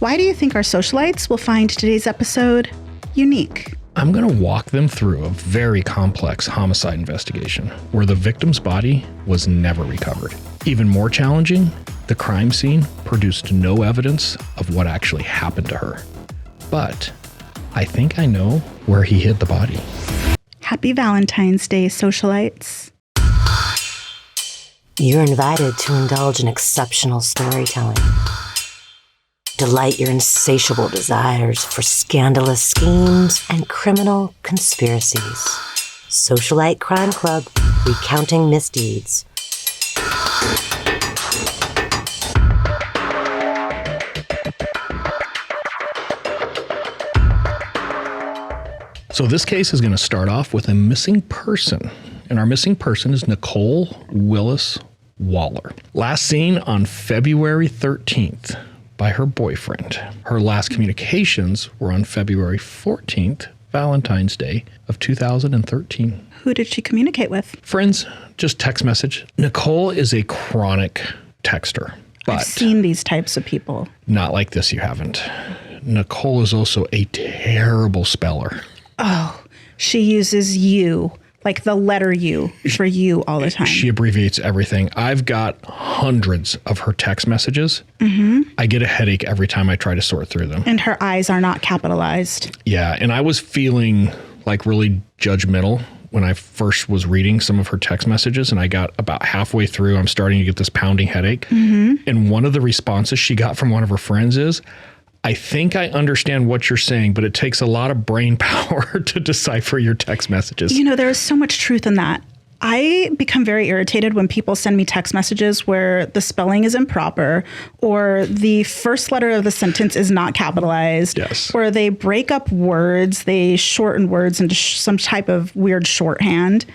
Why do you think our socialites will find today's episode unique? I'm going to walk them through a very complex homicide investigation where the victim's body was never recovered. Even more challenging, the crime scene produced no evidence of what actually happened to her. But I think I know where he hid the body. Happy Valentine's Day, socialites. You're invited to indulge in exceptional storytelling. Delight your insatiable desires for scandalous schemes and criminal conspiracies. Socialite Crime Club, recounting misdeeds. So this case is going to start off with a missing person. And our missing person is Nicole Willis Waller. Last seen on February 13th by her boyfriend. Her last communications were on February 14th, Valentine's Day of 2013. Who did she communicate with? Friends, just text message. Nicole is a chronic texter. But I've seen these types of people. Not like this, you haven't. Nicole is also a terrible speller. Oh, she uses you, like the letter U for you all the time. She abbreviates everything. I've got hundreds of her text messages. Mm-hmm. I get a headache every time I try to sort through them. And her I's are not capitalized. Yeah, and I was feeling like really judgmental when I first was reading some of her text messages, and I got about halfway through, I'm starting to get this pounding headache. Mm-hmm. And one of the responses she got from one of her friends is, I think I understand what you're saying, but it takes a lot of brain power to decipher your text messages. You know, there is so much truth in that. I become very irritated when people send me text messages where the spelling is improper or the first letter of the sentence is not capitalized. Yes. Or they break up words, they shorten words into some type of weird shorthand.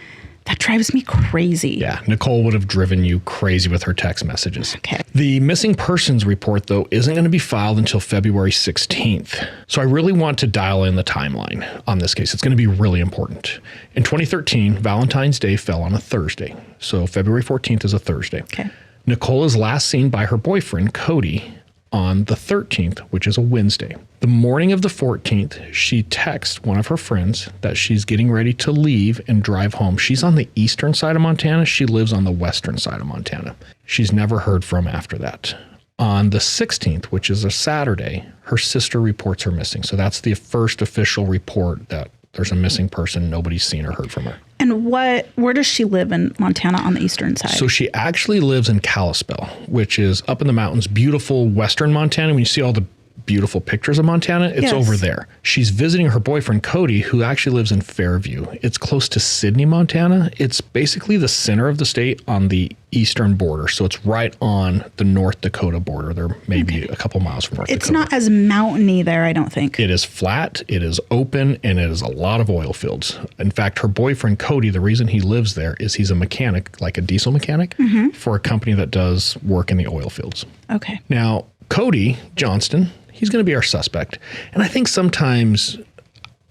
That drives me crazy. Yeah, Nicole would have driven you crazy with her text messages. Okay. The missing persons report, though, isn't going to be filed until February 16th. So I really want to dial in the timeline on this case. It's going to be really important. In 2013, Valentine's Day fell on a Thursday. So February 14th is a Thursday. Okay. Nicole is last seen by her boyfriend, Cody, on the 13th, which is a Wednesday. The morning of the 14th, she texts one of her friends that she's getting ready to leave and drive home. She's on the eastern side of Montana. She lives on the western side of Montana. She's never heard from after that. On the 16th, which is a Saturday, her sister reports her missing. So that's the first official report that there's a missing person. Nobody's seen or heard from her. And where does she live in Montana on the eastern side? So she actually lives in Kalispell, which is up in the mountains, beautiful western Montana. When you see all the beautiful pictures of Montana, it's over there. She's visiting her boyfriend, Cody, who actually lives in Fairview. It's close to Sidney, Montana. It's basically the center of the state on the eastern border. So it's right on the North Dakota border. They're maybe a couple miles from North Dakota. It's not as mountainy there, I don't think. It is flat, it is open, and it is a lot of oil fields. In fact, her boyfriend, Cody, the reason he lives there is he's a mechanic, like a diesel mechanic, for a company that does work in the oil fields. Okay. Now, Cody Johnston, he's going to be our suspect. And I think sometimes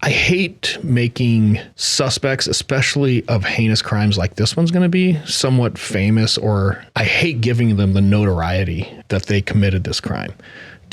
I hate making suspects, especially of heinous crimes like this one's going to be, somewhat famous, or I hate giving them the notoriety that they committed this crime.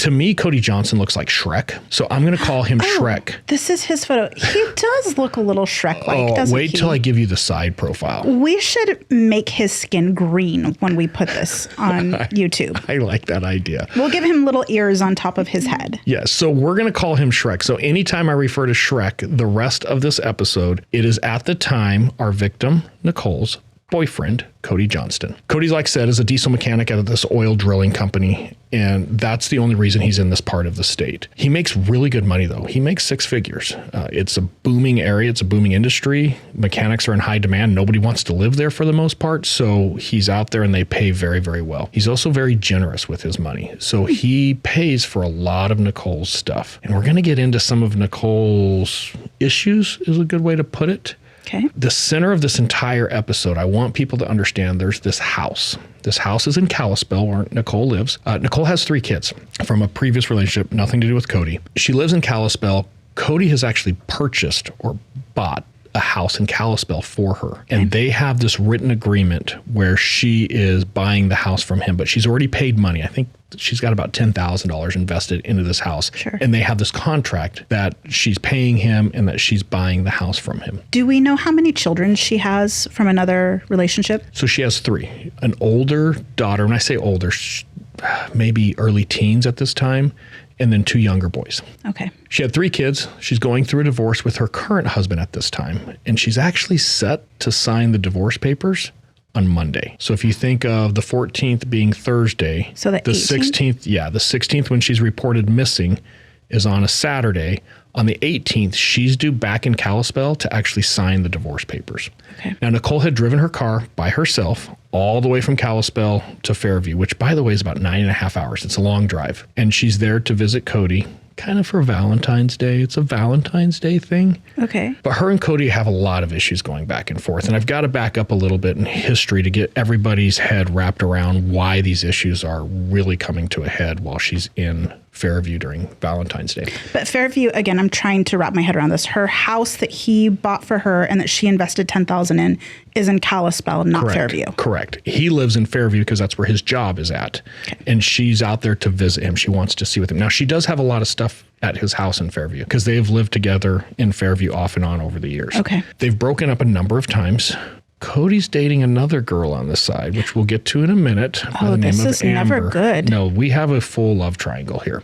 To me, Cody Johnston looks like Shrek, so I'm going to call him Shrek. This is his photo. He does look a little Shrek-like, doesn't he? Wait till I give you the side profile. We should make his skin green when we put this on YouTube. I like that idea. We'll give him little ears on top of his head. Yes, so we're going to call him Shrek. So anytime I refer to Shrek, the rest of this episode, it is at the time our victim, Nicole's boyfriend, Cody Johnston. Cody's, like I said, is a diesel mechanic at this oil drilling company, and that's the only reason he's in this part of the state. He makes really good money, though. He makes six figures. It's a booming area. It's a booming industry. Mechanics are in high demand. Nobody wants to live there for the most part, so he's out there and they pay very, very well. He's also very generous with his money, so he pays for a lot of Nicole's stuff. And we're going to get into some of Nicole's issues, is a good way to put it. Okay. The center of this entire episode, I want people to understand there's this house. This house is in Kalispell, where Nicole lives. Nicole has 3 kids from a previous relationship, nothing to do with Cody. She lives in Kalispell. Cody has actually purchased or bought a house in Kalispell for her. And they have this written agreement where she is buying the house from him, but she's already paid money. I think she's got about $10,000 invested into this house. Sure. And they have this contract that she's paying him and that she's buying the house from him. Do we know how many children she has from another relationship? So she has 3. An older daughter, when I say older, maybe early teens at this time, and then 2 younger boys. Okay. She had 3 kids. She's going through a divorce with her current husband at this time, and she's actually set to sign the divorce papers on Monday. So if you think of the 14th being Thursday, so the 16th, the 16th when she's reported missing is on a Saturday. On the 18th, she's due back in Kalispell to actually sign the divorce papers. Okay. Now, Nicole had driven her car by herself all the way from Kalispell to Fairview, which, by the way, is about 9.5 hours. It's a long drive. And she's there to visit Cody, kind of for Valentine's Day. It's a Valentine's Day thing. Okay. But her and Cody have a lot of issues going back and forth. And I've got to back up a little bit in history to get everybody's head wrapped around why these issues are really coming to a head while she's in Fairview during Valentine's Day. But Fairview, again, I'm trying to wrap my head around this. Her house that he bought for her and that she invested $10,000 in is in Kalispell, not Correct. Fairview. Correct. He lives in Fairview because that's where his job is at. Okay. And she's out there to visit him. She wants to see with him. Now, she does have a lot of stuff at his house in Fairview because they've lived together in Fairview off and on over the years. Okay. They've broken up a number of times. Cody's dating another girl on the side, which we'll get to in a minute. Oh, this is never good. No, we have a full love triangle here.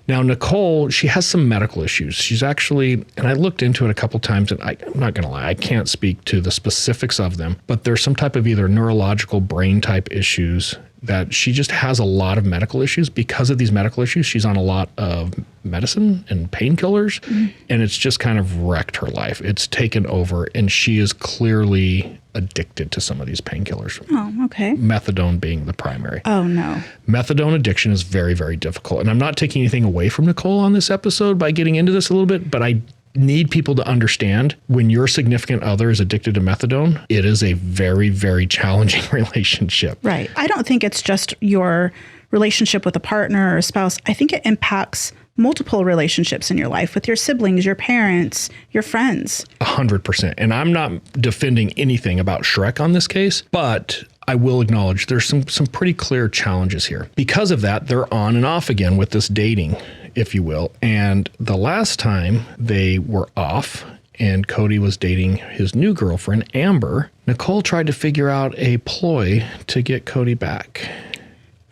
Now, Nicole, she has some medical issues. She's actually, and I looked into it a couple times, and I'm not going to lie, I can't speak to the specifics of them, but there's some type of either neurological brain type issues that she just has a lot of medical issues. Because of these medical issues, she's on a lot of medicine and painkillers, and it's just kind of wrecked her life. It's taken over, and she is clearly addicted to some of these painkillers. Oh, okay. Methadone being the primary. Oh, no. Methadone addiction is very, very difficult. And I'm not taking anything away from Nicole on this episode by getting into this a little bit, but I need people to understand when your significant other is addicted to methadone, it is a very, very challenging relationship. Right. I don't think it's just your relationship with a partner or a spouse. I think it impacts multiple relationships in your life with your siblings, your parents, your friends. 100%. And I'm not defending anything about Shrek on this case, but I will acknowledge there's some pretty clear challenges here. Because of that, they're on and off again with this dating, if you will. And the last time they were off and Cody was dating his new girlfriend, Amber, Nicole tried to figure out a ploy to get Cody back.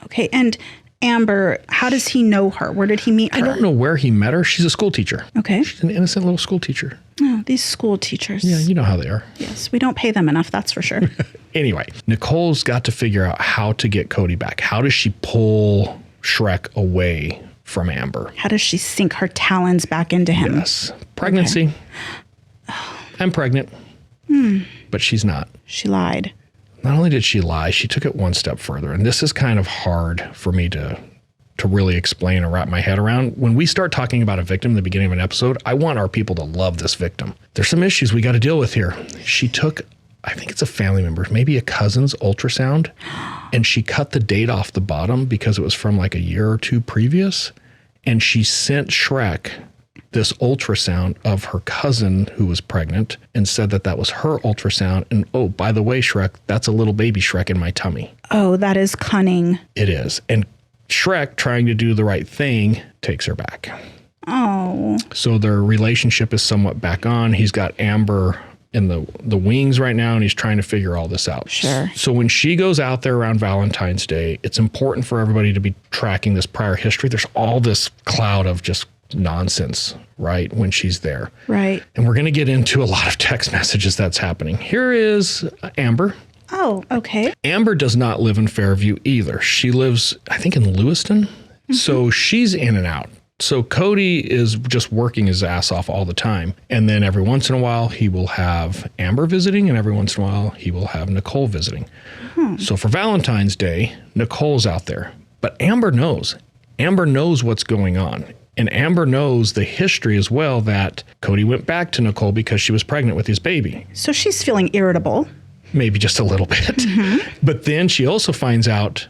Okay. And Amber, how does he know her? Where did he meet her? I don't know where he met her. She's a school teacher. Okay. She's an innocent little school teacher. Oh, these school teachers. Yeah, you know how they are. Yes, we don't pay them enough, that's for sure. Anyway, Nicole's got to figure out how to get Cody back. How does she pull Shrek away from Amber? How does she sink her talons back into him? Yes. Pregnancy. Okay. I'm pregnant. But she's not. She lied. Not only did she lie, she took it one step further. And this is kind of hard for me to really explain or wrap my head around. When we start talking about a victim in the beginning of an episode, I want our people to love this victim. There's some issues we got to deal with here. She took, I think it's a family member, maybe a cousin's ultrasound, and she cut the date off the bottom because it was from like a year or two previous. And she sent Shrek this ultrasound of her cousin who was pregnant and said that that was her ultrasound. And oh, by the way, Shrek, that's a little baby Shrek in my tummy. Oh, that is cunning. It is. And Shrek, trying to do the right thing, takes her back. Oh. So their relationship is somewhat back on. He's got Amber in the wings right now, and he's trying to figure all this out. Sure. So when she goes out there around Valentine's Day, it's important for everybody to be tracking this prior history. There's all this cloud of just nonsense, right, when she's there. Right. And we're going to get into a lot of text messages that's happening. Here is Amber. Oh, okay. Amber does not live in Fairview either. She lives, I think, in Lewiston. Mm-hmm. So she's in and out. So Cody is just working his ass off all the time. And then every once in a while, he will have Amber visiting, and every once in a while, he will have Nicole visiting. So for Valentine's Day, Nicole's out there. But Amber knows. Amber knows what's going on. And Amber knows the history as well that Cody went back to Nicole because she was pregnant with his baby. So she's feeling irritable. Maybe just a little bit. Mm-hmm. But then she also finds out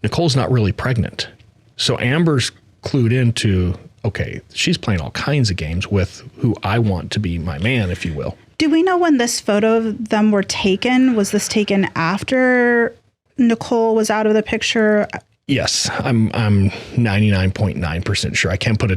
Nicole's not really pregnant. So Amber's clued into, okay, she's playing all kinds of games with who I want to be my man, if you will. Do we know when this photo of them were taken? Was this taken after Nicole was out of the picture? Yes, I'm 99.9% sure. I can't put a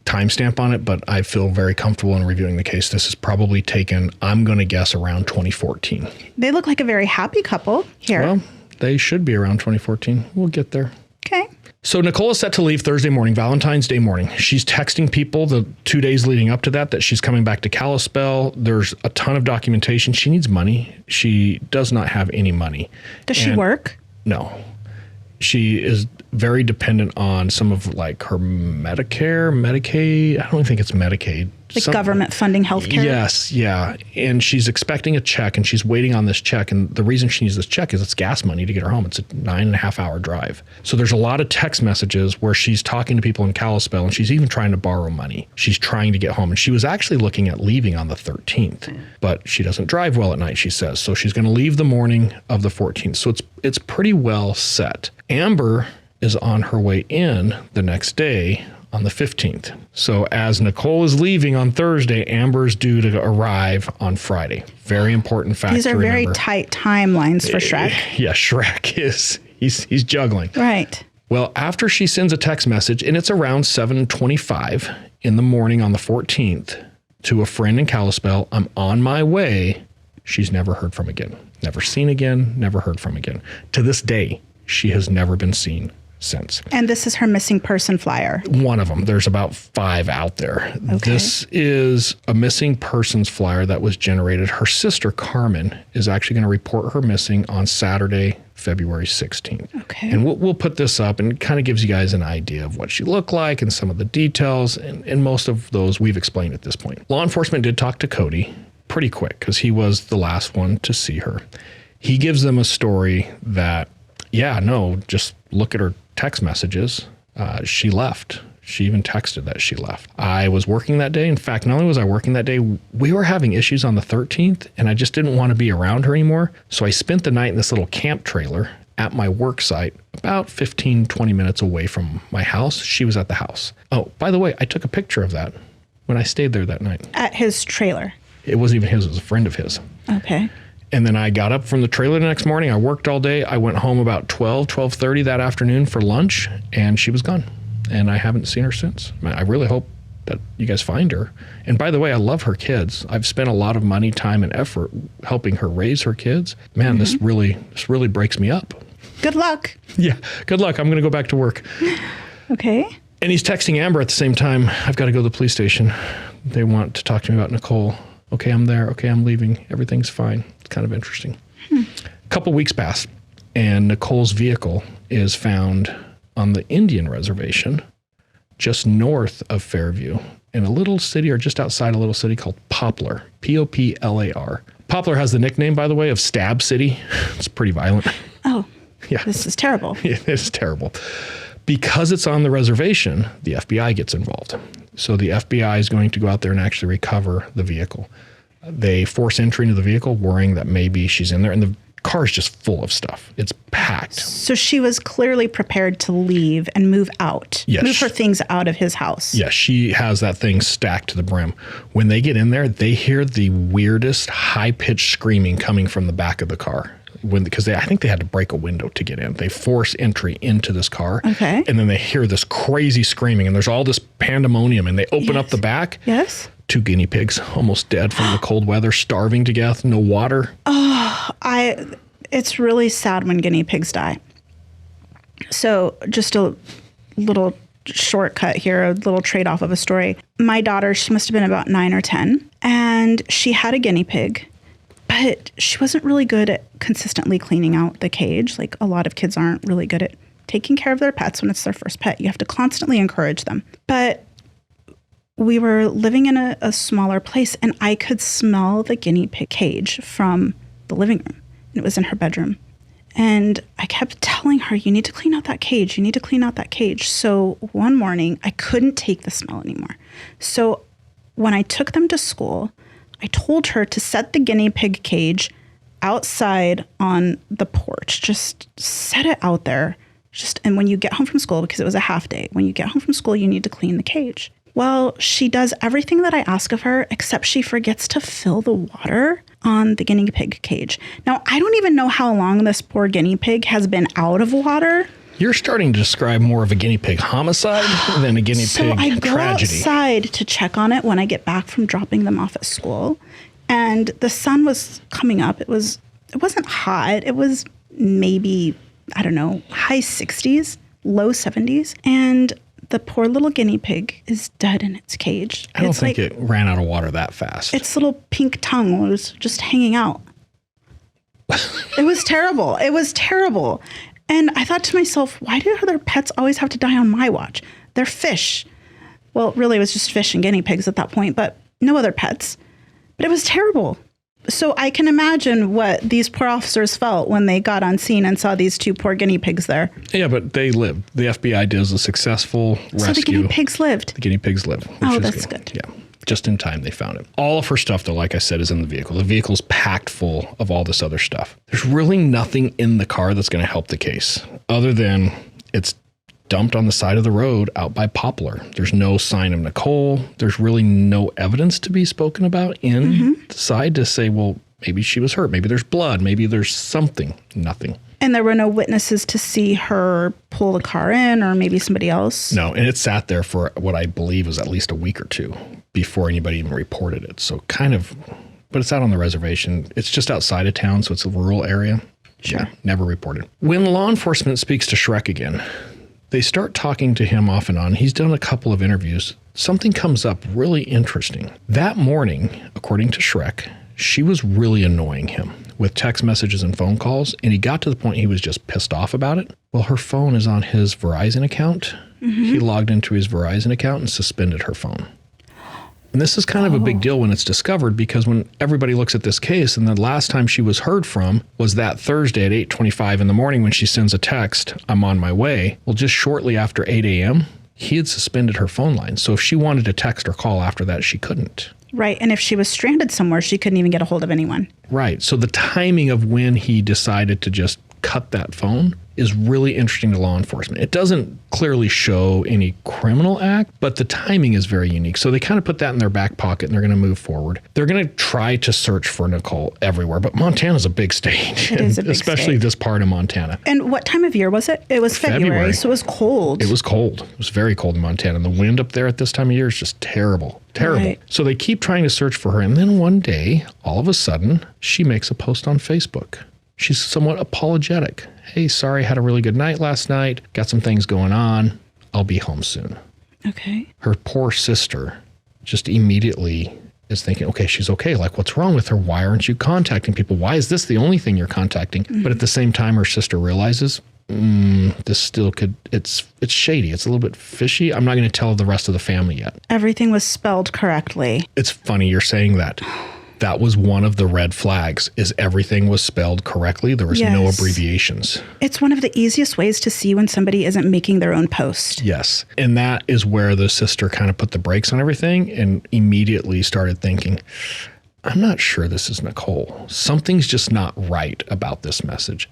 timestamp on it, but I feel very comfortable in reviewing the case. This is probably taken, I'm going to guess, around 2014. They look like a very happy couple here. Well, they should be around 2014. We'll get there. Okay. So Nicole is set to leave Thursday morning, Valentine's Day morning. She's texting people the 2 days leading up to that she's coming back to Kalispell. There's a ton of documentation. She needs money. She does not have any money. Does she work? No. She is very dependent on some of like her Medicare, Medicaid. I don't think it's Medicaid. Like government funding healthcare? Yes, yeah. And she's expecting a check and she's waiting on this check. And the reason she needs this check is it's gas money to get her home. It's a 9.5 hour drive. So there's a lot of text messages where she's talking to people in Kalispell and she's even trying to borrow money. She's trying to get home. And she was actually looking at leaving on the 13th, but she doesn't drive well at night, she says. So she's going to leave the morning of the 14th. So it's pretty well set. Amber is on her way in the next day on the 15th. So as Nicole is leaving on Thursday, Amber's due to arrive on Friday. Very important fact. These are very tight timelines for Shrek. Yeah, Shrek is, he's juggling. Right. Well, after she sends a text message, and it's around 7:25 in the morning on the 14th, to a friend in Kalispell, I'm on my way, she's never heard from again. Never seen again, never heard from again. To this day, she has never been seen since. And this is her missing person flyer. One of them. There's about 5 out there. Okay. This is a missing persons flyer that was generated. Her sister, Carmen, is actually going to report her missing on Saturday, February 16th. Okay. And we'll put this up, and it kind of gives you guys an idea of what she looked like and some of the details. And most of those we've explained at this point. Law enforcement did talk to Cody pretty quick because he was the last one to see her. He gives them a story that, yeah, no, just look at her text messages. She left. She even texted that she left. I was working that day. In fact, not only was I working that day, we were having issues on the 13th, and I just didn't want to be around her anymore. So I spent the night in this little camp trailer at my work site, about 15, 20 minutes away from my house. She was at the house. Oh, by the way, I took a picture of that when I stayed there that night. At his trailer? It wasn't even his. It was a friend of his. Okay. And then I got up from the trailer the next morning. I worked all day. I went home about 12:30 that afternoon for lunch, and she was gone. And I haven't seen her since. I really hope that you guys find her. And by the way, I love her kids. I've spent a lot of money, time, and effort helping her raise her kids. Man, this really breaks me up. Good luck. Yeah, good luck. I'm going to go back to work. Okay. And he's texting Amber at the same time. I've got to go to the police station. They want to talk to me about Nicole. Okay, I'm there. Okay, I'm leaving. Everything's fine. It's kind of interesting. A couple weeks pass, and Nicole's vehicle is found on the Indian reservation just north of Fairview in a little city, or just outside a little city called Poplar, Poplar. Poplar has the nickname, by the way, of Stab City. It's pretty violent. Oh, yeah. This is terrible. It is terrible. Because it's on the reservation, the FBI gets involved. So the FBI is going to go out there and actually recover the vehicle. They force entry into the vehicle, worrying that maybe she's in there, and the car is just full of stuff. It's packed. So she was clearly prepared to leave and move out. Yes. Move her things out of his house. Yes, she has that thing stacked to the brim. When they get in there, they hear the weirdest high-pitched screaming coming from the back of the car. Because I think they had to break a window to get in. They force entry into this car. Okay. And then they hear this crazy screaming, and there's all this pandemonium, and they open up the back. Yes. 2 guinea pigs, almost dead from the cold weather, starving to death, no water. Oh, it's really sad when guinea pigs die. So just a little shortcut here, a little trade-off of a story. My daughter, she must have been about 9 or 10, and she had a guinea pig. But she wasn't really good at consistently cleaning out the cage. Like a lot of kids aren't really good at taking care of their pets when it's their first pet. You have to constantly encourage them. But we were living in a smaller place, and I could smell the guinea pig cage from the living room. And it was in her bedroom. And I kept telling her, you need to clean out that cage. You need to clean out that cage. So one morning, I couldn't take the smell anymore. So when I took them to school, I told her to set the guinea pig cage outside on the porch. Just set it out there. And when you get home from school, because it was a half day, when you get home from school, you need to clean the cage. Well, she does everything that I ask of her, except she forgets to fill the water on the guinea pig cage. Now, I don't even know how long this poor guinea pig has been out of water. You're starting to describe more of a guinea pig homicide than a guinea So pig I go tragedy. outside to check on it when I get back from dropping them off at school. And the sun was coming up. It wasn't hot. It was maybe, I don't know, high 60s, low 70s. And the poor little guinea pig is dead in its cage. I don't think it ran out of water that fast. Its little pink tongue was just hanging out. It was terrible. It was terrible. And I thought to myself, why do other pets always have to die on my watch? They're fish. Well, really, it was just fish and guinea pigs at that point, but no other pets. But it was terrible. So I can imagine what these poor officers felt when they got on scene and saw these two poor guinea pigs there. Yeah, but they lived. The FBI did a successful rescue. So the guinea pigs lived. The guinea pigs lived. Oh, that's good. Yeah. Just in time, they found it. All of her stuff, though, like I said, is in the vehicle. The vehicle's packed full of all this other stuff. There's really nothing in the car that's going to help the case, other than it's dumped on the side of the road out by Poplar. There's no sign of Nicole. There's really no evidence to be spoken about in the side to say, well, maybe she was hurt. Maybe there's blood. Maybe there's something. Nothing. And there were no witnesses to see her pull the car in, or maybe somebody else? No, and it sat there for what I believe was at least a week or two before anybody even reported it. So kind of, but it's out on the reservation. It's just outside of town, so it's a rural area. Sure. Yeah, never reported. When law enforcement speaks to Shrek again, they start talking to him off and on. He's done a couple of interviews. Something comes up really interesting. That morning, according to Shrek, she was really annoying him with text messages and phone calls, and he got to the point he was just pissed off about it. Well, her phone is on his Verizon account. He logged into his Verizon account and suspended her phone. And this is kind of a big deal when it's discovered, because when everybody looks at this case, and the last time she was heard from was that Thursday at 8:25 in the morning when she sends a text, "I'm on my way." Well, just shortly after 8 a.m., he had suspended her phone line. So if she wanted to text or call after that, she couldn't. Right. And if she was stranded somewhere, she couldn't even get a hold of anyone. Right. So the timing of when he decided to just cut that phone is really interesting to law enforcement. It doesn't clearly show any criminal act, but the timing is very unique. So they kind of put that in their back pocket, and they're going to move forward. They're going to try to search for Nicole everywhere, but Montana's a big state. It is a big especially state. This part of Montana. And what time of year was it? It was February, so it was cold. It was cold. It was very cold in Montana. And the wind up there at this time of year is just terrible. Terrible. Right. So they keep trying to search for her. And then one day, all of a sudden, she makes a post on Facebook. She's somewhat apologetic. Hey, sorry, had a really good night last night. Got some things going on. I'll be home soon. Okay. Her poor sister just immediately is thinking, okay, she's okay. Like, what's wrong with her? Why aren't you contacting people? Why is this the only thing you're contacting? But at the same time, her sister realizes, this still could, it's shady. It's a little bit fishy. I'm not going to tell the rest of the family yet. Everything was spelled correctly. It's funny you're saying that. That was one of the red flags, is everything was spelled correctly. There was no abbreviations. It's one of the easiest ways to see when somebody isn't making their own post. Yes. And that is where the sister kind of put the brakes on everything and immediately started thinking, I'm not sure this is Nicole. Something's just not right about this message.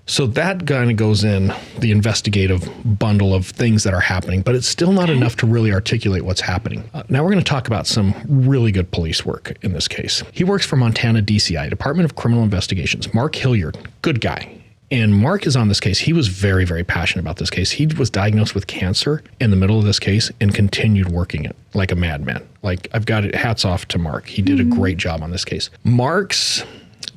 So that kind of goes in the investigative bundle of things that are happening, but it's still not enough to really articulate what's happening. Now we're going to talk about some really good police work in this case. He works for Montana DCI, Department of Criminal Investigations. Mark Hilliard, good guy. And Mark is on this case. He was very, very passionate about this case. He was diagnosed with cancer in the middle of this case and continued working it like a madman. Like, I've got it, hats off to Mark. He did a great job on this case. Mark's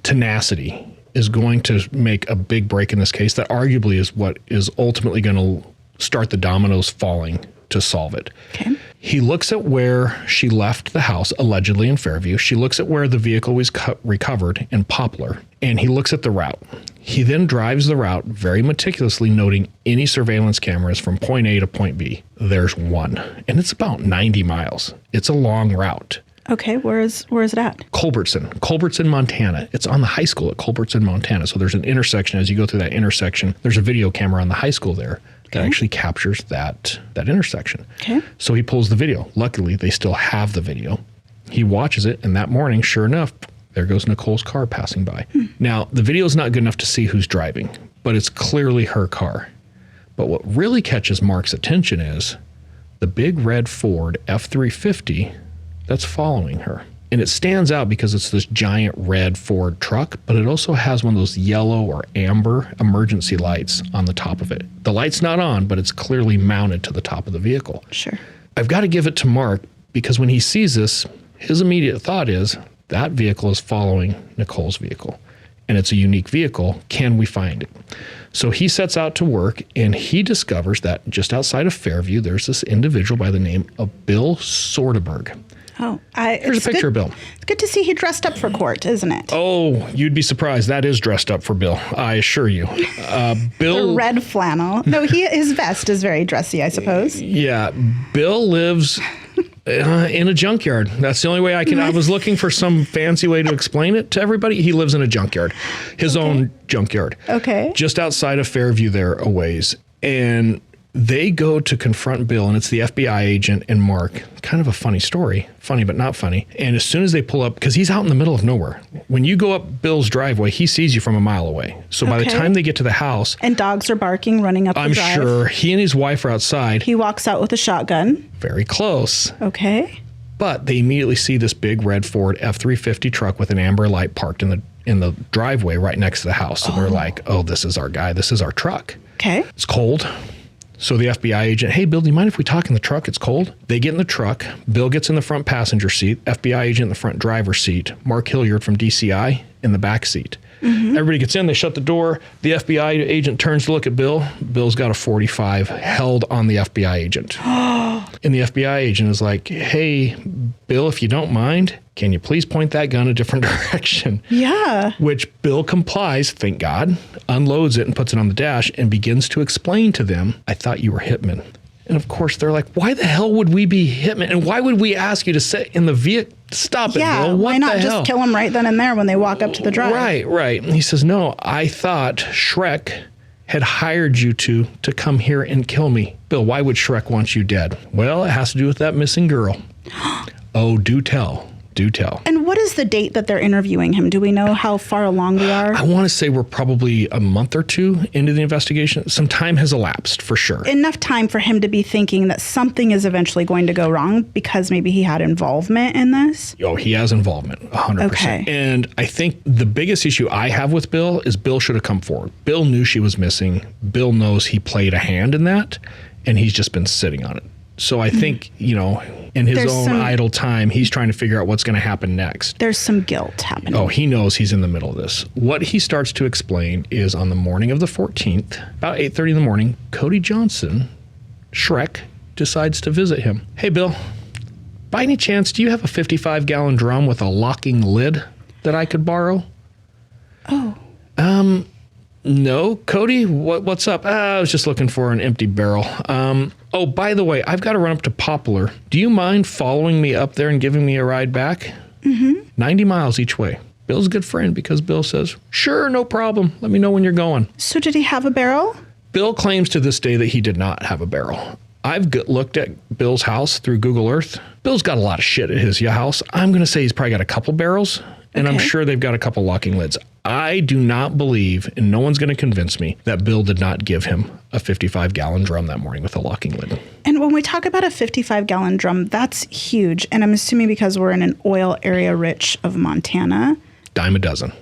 tenacity is going to make a big break in this case that arguably is what is ultimately going to start the dominoes falling to solve it. Okay. He looks at where she left the house, allegedly in Fairview. She looks at where the vehicle was recovered in Poplar, and he looks at the route. He then drives the route very meticulously, noting any surveillance cameras from point A to point B. There's one, and it's about 90 miles. It's a long route. Okay, where is it at? Culbertson, Montana. It's on the high school at Culbertson, Montana. So there's an intersection. As you go through that intersection, there's a video camera on the high school there that actually captures that intersection. Okay. So he pulls the video. Luckily, they still have the video. He watches it, and that morning, sure enough, there goes Nicole's car passing by. Now, the video is not good enough to see who's driving, but it's clearly her car. But what really catches Mark's attention is the big red Ford F-350 that's following her. And it stands out because it's this giant red Ford truck, but it also has one of those yellow or amber emergency lights on the top of it. The light's not on, but it's clearly mounted to the top of the vehicle. Sure. I've got to give it to Mark because when he sees this, his immediate thought is that vehicle is following Nicole's vehicle. And it's a unique vehicle. Can we find it? So he sets out to work and he discovers that just outside of Fairview, there's this individual by the name of Bill Soderberg. Oh, Here's a picture of Bill. It's good to see he dressed up for court, isn't it? Oh, you'd be surprised. That is dressed up for Bill, I assure you. Bill. The red flannel. No, his vest is very dressy, I suppose. Yeah, Bill lives in a junkyard. That's the only way I was looking for some fancy way to explain it to everybody. He lives in a junkyard, his own junkyard. Okay. Just outside of Fairview there a ways. And they go to confront Bill, and it's the FBI agent and Mark. Kind of a funny story. Funny, but not funny. And as soon as they pull up, because he's out in the middle of nowhere. When you go up Bill's driveway, he sees you from a mile away. So by the time they get to the house... And dogs are barking, running up the drive. I'm sure. He and his wife are outside. He walks out with a shotgun. Very close. Okay. But they immediately see this big red Ford F-350 truck with an amber light parked in the driveway right next to the house. And they're like, oh, this is our guy. This is our truck. Okay. It's cold. So the FBI agent, hey, Bill, do you mind if we talk in the truck? It's cold. They get in the truck. Bill gets in the front passenger seat. FBI agent in the front driver's seat. Mark Hilliard from DCI in the back seat. Mm-hmm. Everybody gets in. They shut the door. The FBI agent turns to look at Bill. Bill's got a .45 held on the FBI agent. And the FBI agent is like, hey, Bill, if you don't mind, can you please point that gun a different direction? Yeah. Which Bill complies, thank God, unloads it and puts it on the dash and begins to explain to them, I thought you were hitmen. And of course, they're like, why the hell would we be hitmen? And why would we ask you to sit in the vehicle? Stop it, Bill. What why not the just hell? kill him right then and there when they walk up to the drive? Right. And he says, no, I thought Shrek had hired you to come here and kill me. Bill, why would Shrek want you dead? Well, it has to do with that missing girl. Oh, do tell. Do tell. And what is the date that they're interviewing him? Do we know how far along we are? I want to say we're probably a month or two into the investigation. Some time has elapsed for sure. Enough time for him to be thinking that something is eventually going to go wrong because maybe he had involvement in this? Oh, he has involvement, 100%. Okay. And I think the biggest issue I have with Bill is Bill should have come forward. Bill knew she was missing. Bill knows he played a hand in that, and he's just been sitting on it. So I think, in his own idle time, he's trying to figure out what's going to happen next. There's some guilt happening. Oh, he knows he's in the middle of this. What he starts to explain is on the morning of the 14th, about 8:30 in the morning, Cody Johnston, Shrek, decides to visit him. Hey, Bill, by any chance, do you have a 55-gallon drum with a locking lid that I could borrow? Oh. No, Cody, what's up? I was just looking for an empty barrel. Oh, by the way, I've got to run up to Poplar. Do you mind following me up there and giving me a ride back? Mm-hmm. 90 miles each way. Bill's a good friend because Bill says, sure, no problem. Let me know when you're going. So did he have a barrel? Bill claims to this day that he did not have a barrel. I've looked at Bill's house through Google Earth. Bill's got a lot of shit at his house. I'm going to say he's probably got a couple barrels, and I'm sure they've got a couple locking lids. I do not believe, and no one's going to convince me, that Bill did not give him a 55-gallon drum that morning with a locking lid. And when we talk about a 55-gallon drum, that's huge. And I'm assuming because we're in an oil area rich of Montana. Dime a dozen.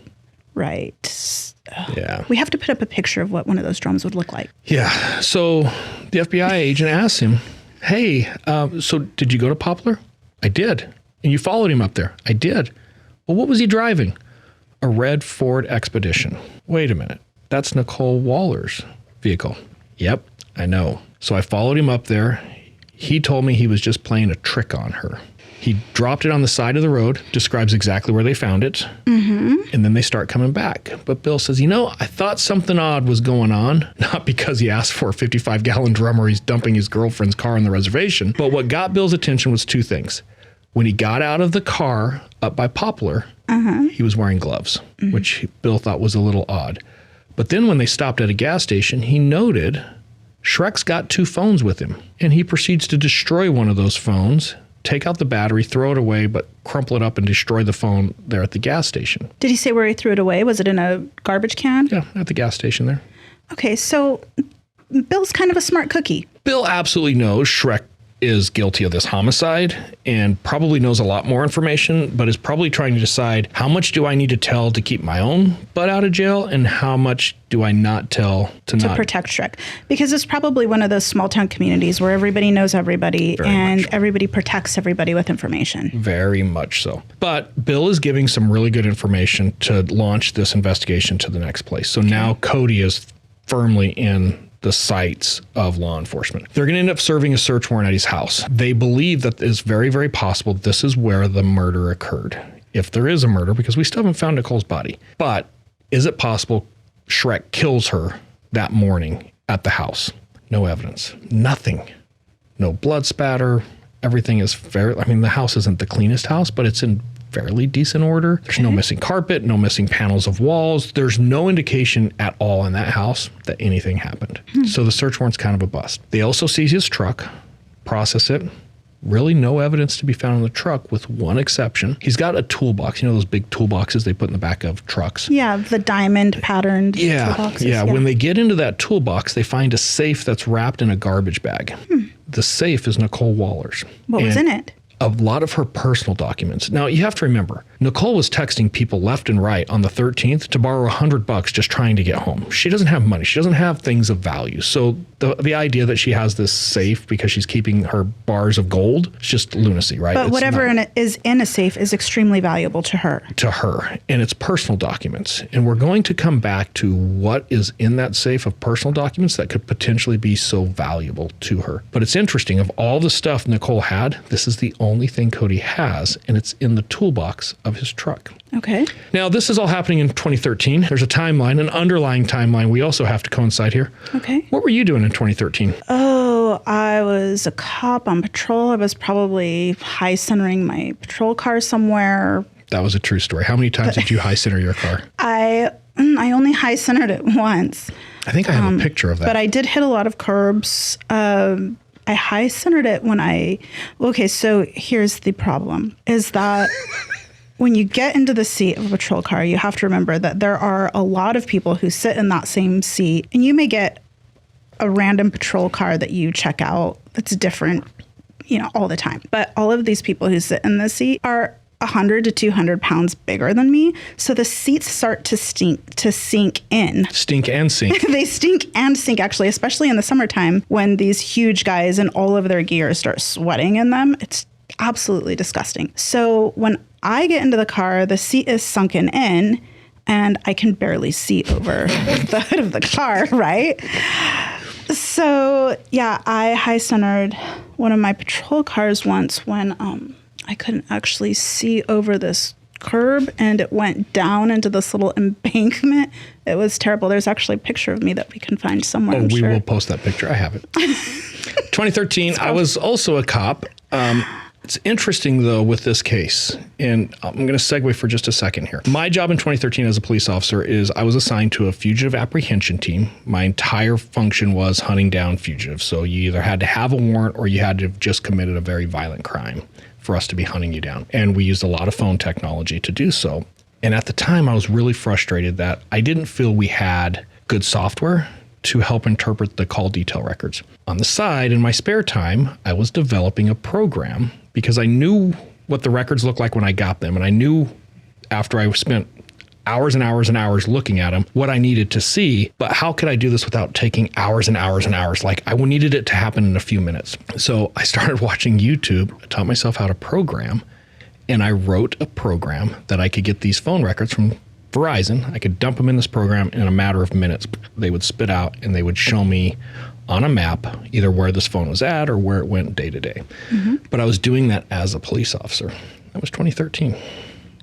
Right. Yeah. We have to put up a picture of what one of those drums would look like. Yeah. So the FBI agent asks him, hey, so did you go to Poplar? I did. And you followed him up there? I did. Well, what was he driving? A red Ford Expedition. Wait a minute. That's Nicole Waller's vehicle. Yep, I know. So I followed him up there. He told me he was just playing a trick on her. He dropped it on the side of the road, describes exactly where they found it, and then they start coming back. But Bill says, I thought something odd was going on, not because he asked for a 55-gallon drum or he's dumping his girlfriend's car on the reservation. But what got Bill's attention was two things. When he got out of the car up by Poplar, he was wearing gloves, which Bill thought was a little odd. But then when they stopped at a gas station, he noted Shrek's got two phones with him, and he proceeds to destroy one of those phones, take out the battery, throw it away, but crumple it up and destroy the phone there at the gas station. Did he say where he threw it away? Was it in a garbage can? Yeah, at the gas station there. Okay, so Bill's kind of a smart cookie. Bill absolutely knows Shrek is guilty of this homicide and probably knows a lot more information, but is probably trying to decide how much do I need to tell to keep my own butt out of jail and how much do I not tell to not protect Shrek. Because it's probably one of those small town communities where everybody knows everybody and everybody protects everybody with information. Very much so. But Bill is giving some really good information to launch this investigation to the next place. So now Cody is firmly in the sights of law enforcement. They're going to end up serving a search warrant at his house. They believe that it's very, very possible this is where the murder occurred. If there is a murder, because we still haven't found Nicole's body. But is it possible Shrek kills her that morning at the house? No evidence. Nothing. No blood spatter. Everything is the house isn't the cleanest house, but it's in fairly decent order. There's no missing carpet, no missing panels of walls. There's no indication at all in that house that anything happened. So the search warrant's kind of a bust. They also seize his truck, process it. Really no evidence to be found in the truck with one exception. He's got a toolbox. You know those big toolboxes they put in the back of trucks? Yeah, the diamond patterned toolboxes. Yeah, when they get into that toolbox, they find a safe that's wrapped in a garbage bag. The safe is Nicole Waller's. What was in it? A lot of her personal documents. Now, you have to remember, Nicole was texting people left and right on the 13th to borrow $100 just trying to get home. She doesn't have money. She doesn't have things of value. So the idea that she has this safe because she's keeping her bars of gold is just lunacy, right? But whatever is in a safe is extremely valuable to her. And it's personal documents. And we're going to come back to what is in that safe of personal documents that could potentially be so valuable to her. But it's interesting, of all the stuff Nicole had, this is the only thing Cody has, and it's in the toolbox of his truck. Okay. Now, this is all happening in 2013. There's a timeline, an underlying timeline we also have to coincide here. Okay. What were you doing in 2013? Oh, I was a cop on patrol. I was probably high centering my patrol car somewhere. That was a true story. How many times did you high center your car? I only high centered it once. I think I have a picture of that. But I did hit a lot of curbs. I high centered it when okay, so here's the problem, is that when you get into the seat of a patrol car, you have to remember that there are a lot of people who sit in that same seat, and you may get a random patrol car that you check out that's different, all the time. But all of these people who sit in the seat are 100 to 200 pounds bigger than me. So the seats start to sink in. Stink and sink. They stink and sink, actually, especially in the summertime when these huge guys in all of their gear start sweating in them. It's absolutely disgusting. So when I get into the car, the seat is sunken in and I can barely see over the hood of the car, right? So yeah, I high centered one of my patrol cars once when I couldn't actually see over this curb and it went down into this little embankment. It was terrible. There's actually a picture of me that we can find somewhere. Oh, we will post that picture. I have it. 2013, I was also a cop. It's interesting, though, with this case, and I'm going to segue for just a second here. My job in 2013 as a police officer is I was assigned to a fugitive apprehension team. My entire function was hunting down fugitives. So you either had to have a warrant or you had to have just committed a very violent crime for us to be hunting you down. And we used a lot of phone technology to do so. And at the time, I was really frustrated that I didn't feel we had good software to help interpret the call detail records. On the side, in my spare time, I was developing a program because I knew what the records looked like when I got them. And I knew after I spent hours and hours and hours looking at them, what I needed to see, but how could I do this without taking hours and hours and hours? Like I needed it to happen in a few minutes. So I started watching YouTube, I taught myself how to program, and I wrote a program that I could get these phone records from Verizon. I could dump them in this program in a matter of minutes. They would spit out and they would show me on a map either where this phone was at or where it went day to day. But I was doing that as a police officer. That was 2013.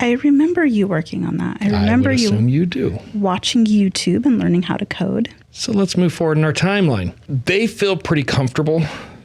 I remember you working on that. I remember I would assume you do. Watching YouTube and learning how to code. So let's move forward in our timeline. They feel pretty comfortable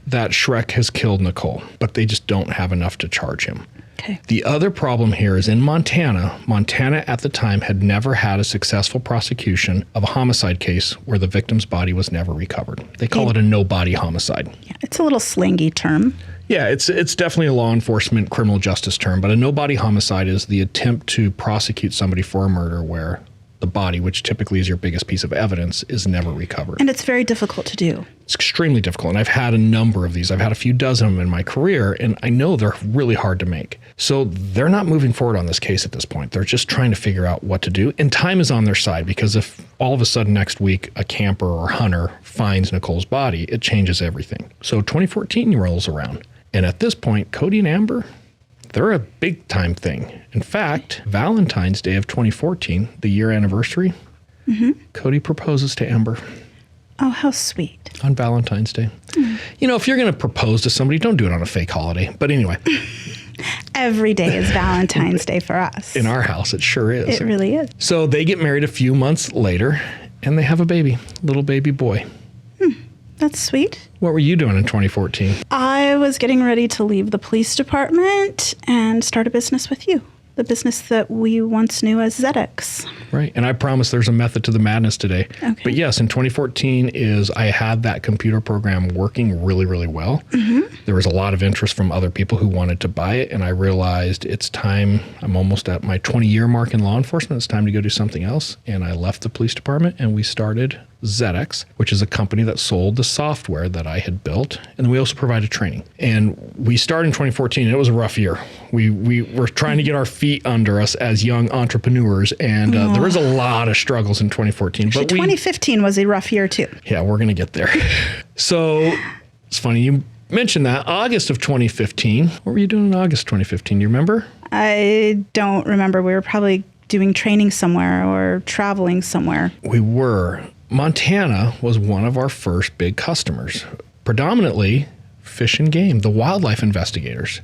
that Shrek has killed Nicole, but they just don't have enough to charge him. Okay. The other problem here is in Montana. Montana at the time had never had a successful prosecution of a homicide case where the victim's body was never recovered. They call it a no-body homicide. Yeah, it's a little slangy term. Yeah, it's definitely a law enforcement criminal justice term, but a no-body homicide is the attempt to prosecute somebody for a murder where the body, which typically is your biggest piece of evidence, is never recovered. And it's very difficult to do. It's extremely difficult. And I've had a number of these. I've had a few dozen of them in my career, and I know they're really hard to make. So they're not moving forward on this case at this point. They're just trying to figure out what to do. And time is on their side, because if all of a sudden next week a camper or hunter finds Nicole's body, it changes everything. So 2014 rolls around. And at this point, Cody and Amber, they're a big time thing. In fact, Valentine's Day of 2014, the year anniversary, Cody proposes to Amber. Oh, how sweet. On Valentine's Day. You know, if you're going to propose to somebody, don't do it on a fake holiday. But anyway. Every day is Valentine's Day for us. In our house, it sure is. It really is. So they get married a few months later, and they have a baby, little baby boy. That's sweet. What were you doing in 2014? I was getting ready to leave the police department and start a business with you. The business that we once knew as ZX. Right. And I promise there's a method to the madness today. Okay. But yes, in 2014 I had that computer program working really, really well. There was a lot of interest from other people who wanted to buy it. And I realized it's time. I'm almost at my 20-year mark in law enforcement. It's time to go do something else. And I left the police department and we started ZX, which is a company that sold the software that I had built. And we also provided training. And we started in 2014. And it was a rough year. We were trying to get our feet under us as young entrepreneurs. And there was a lot of struggles in 2014. Actually, 2015 was a rough year too. Yeah, we're going to get there. So it's funny you mentioned that. August of 2015. What were you doing in August 2015? Do you remember? I don't remember. We were probably doing training somewhere or traveling somewhere. We were. Montana was one of our first big customers, predominantly Fish and Game, the wildlife investigators.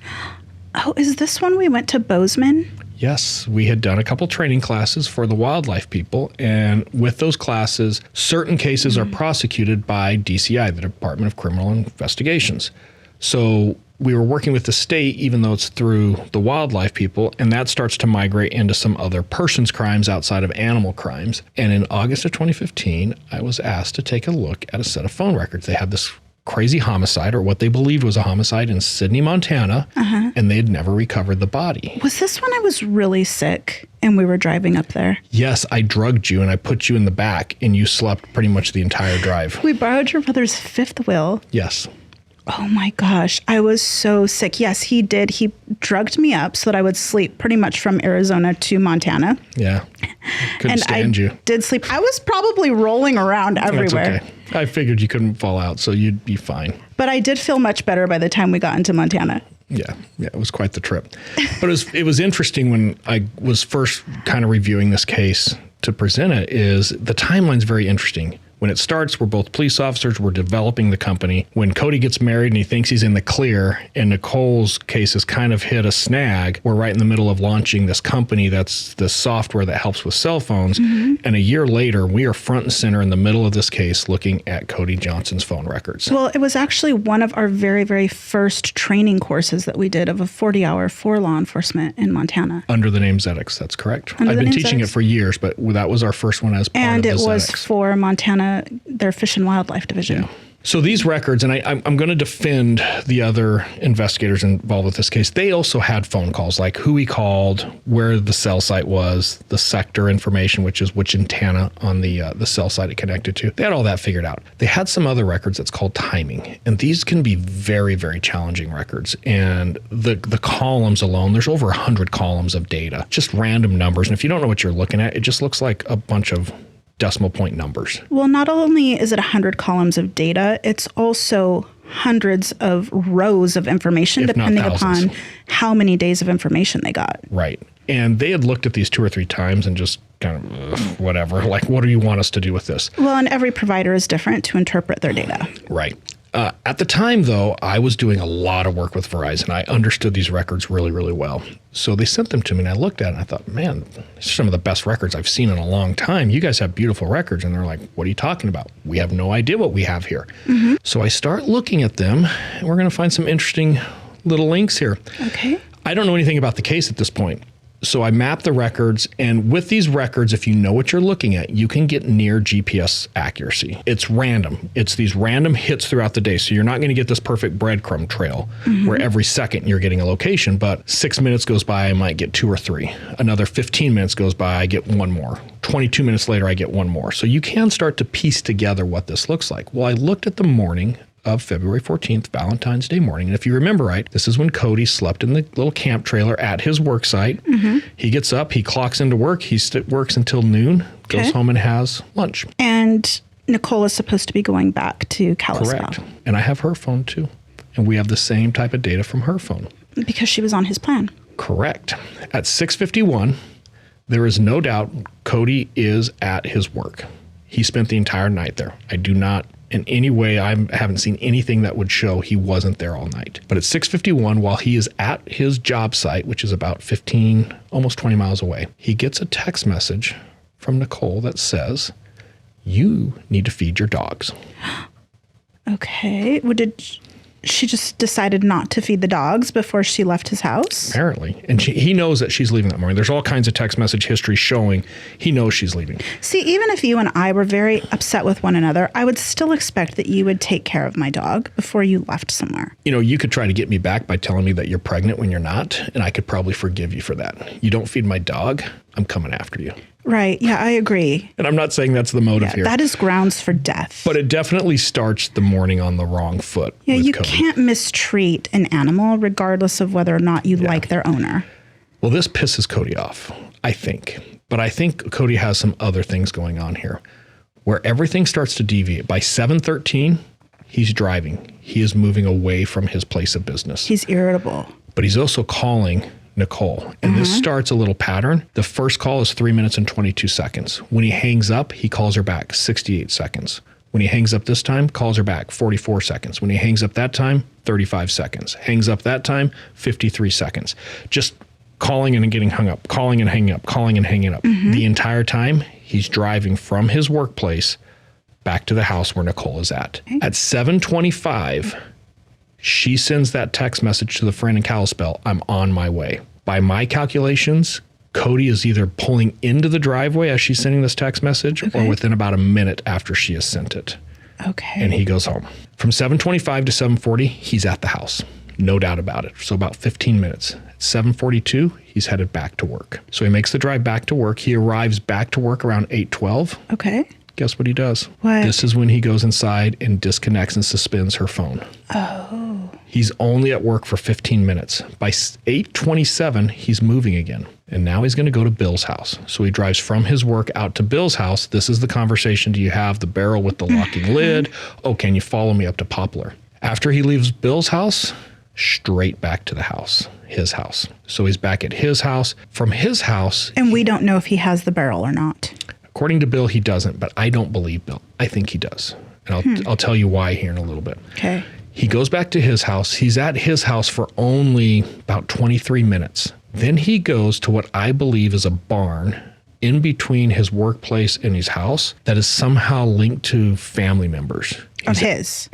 Oh, is this when we went to Bozeman? Yes, we had done a couple training classes for the wildlife people, and with those classes, certain cases are prosecuted by DCI, the Department of Criminal Investigations. So we were working with the state, even though it's through the wildlife people, and that starts to migrate into some other persons crimes outside of animal crimes. And in August of 2015, I was asked to take a look at a set of phone records. They had this crazy homicide, or what they believed was a homicide, in Sydney, Montana, and they had never recovered the body. Was this when I was really sick and we were driving up there? Yes, I drugged you and I put you in the back, and you slept pretty much the entire drive. We borrowed your brother's fifth wheel. Yes. Oh my gosh, I was so sick. Yes, he did. He drugged me up so that I would sleep pretty much from Arizona to Montana. Yeah. Couldn't stand you. Did sleep. I was probably rolling around everywhere. That's okay. I figured you couldn't fall out, so you'd be fine. But I did feel much better by the time we got into Montana. Yeah, it was quite the trip. But it was interesting when I was first kind of reviewing this case to present it. Is the timeline's very interesting. When it starts, we're both police officers. We're developing the company. When Cody gets married and he thinks he's in the clear, and Nicole's case has kind of hit a snag, we're right in the middle of launching this company that's the software that helps with cell phones. And a year later, we are front and center in the middle of this case looking at Cody Johnston's phone records. Well, it was actually one of our very, very first training courses that we did of a 40-hour for law enforcement in Montana. Under the name ZX, that's correct. I've been teaching it for years, but that was our first one as part of the ZX. And it was for Montana, their Fish and Wildlife Division. Yeah. So these records, and I'm going to defend the other investigators involved with this case, they also had phone calls, like who he called, where the cell site was, the sector information, which is which antenna on the cell site it connected to. They had all that figured out. They had some other records that's called timing, and these can be very, very challenging records. And the columns alone, there's over 100 columns of data, just random numbers. And if you don't know what you're looking at, it just looks like a bunch of decimal point numbers. Well, not only is it 100 columns of data, it's also hundreds of rows of information, depending upon how many days of information they got. Right. And they had looked at these 2 or 3 times and just kind of whatever, like, what do you want us to do with this? Well, and every provider is different to interpret their data. Right. At the time, though, I was doing a lot of work with Verizon. I understood these records really, really well. So they sent them to me, and I looked at it, and I thought, man, these are some of the best records I've seen in a long time. You guys have beautiful records. And they're like, what are you talking about? We have no idea what we have here. So I start looking at them, and we're going to find some interesting little links here. Okay. I don't know anything about the case at this point. So I map the records, and with these records, if you know what you're looking at, you can get near GPS accuracy. It's random. It's these random hits throughout the day. So you're not going to get this perfect breadcrumb trail where every second you're getting a location, but 6 minutes goes by, I might get 2 or 3. Another 15 minutes goes by, I get 1 more. 22 minutes later, I get one more. So you can start to piece together what this looks like. Well, I looked at the morning of February 14th, Valentine's Day morning. And if you remember right, this is when Cody slept in the little camp trailer at his work site. He gets up, he clocks into work, he works until noon, goes home and has lunch. And Nicole is supposed to be going back to Kalispell. Correct. And I have her phone too. And we have the same type of data from her phone. Because she was on his plan. Correct. At 6:51, there is no doubt Cody is at his work. He spent the entire night there. I do not in any way, I haven't seen anything that would show he wasn't there all night. But at 6:51, while he is at his job site, which is about 15, almost 20 miles away, he gets a text message from Nicole that says, "You need to feed your dogs." Okay. She just decided not to feed the dogs before she left his house? Apparently. And he knows that she's leaving that morning. There's all kinds of text message history showing he knows she's leaving. See, even if you and I were very upset with one another, I would still expect that you would take care of my dog before you left somewhere. You know, you could try to get me back by telling me that you're pregnant when you're not, and I could probably forgive you for that. You don't feed my dog, I'm coming after you. Right. Yeah, I agree. And I'm not saying that's the motive here. That is grounds for death. But it definitely starts the morning on the wrong foot. Yeah, you Cody. can't mistreat an animal regardless of whether or not you like their owner. Well, this pisses Cody off, I think. But I think Cody has some other things going on here where everything starts to deviate. By 7:13, he's driving. He is moving away from his place of business. He's irritable. But he's also calling Nicole. And this starts a little pattern. The first call is 3 minutes and 22 seconds. When he hangs up, he calls her back 68 seconds. When he hangs up this time, calls her back 44 seconds. When he hangs up that time, 35 seconds. Hangs up that time, 53 seconds. Just calling and getting hung up, calling and hanging up, calling and hanging up. The entire time, he's driving from his workplace back to the house where Nicole is at. At 7:25, she sends that text message to the friend in Kalispell, "I'm on my way." By my calculations, Cody is either pulling into the driveway as she's sending this text message or within about a minute after she has sent it. Okay. And he goes home. From 7:25 to 7:40, he's at the house. No doubt about it. So about 15 minutes. At 7:42, he's headed back to work. So he makes the drive back to work. He arrives back to work around 8:12. Okay. Guess what he does? What? This is when he goes inside and disconnects and suspends her phone. Oh. He's only at work for 15 minutes. By 8:27, he's moving again. And now he's going to go to Bill's house. So he drives from his work out to Bill's house. This is the conversation. Do you have the barrel with the locking lid? Oh, can you follow me up to Poplar? After he leaves Bill's house, straight back to the house, his house. So he's back at his house. From his house. And we don't know if he has the barrel or not. According to Bill, he doesn't, but I don't believe Bill. I think he does. And I'll tell you why here in a little bit. Okay. He goes back to his house. He's at his house for only about 23 minutes. Then he goes to what I believe is a barn in between his workplace and his house that is somehow linked to family members. Of his.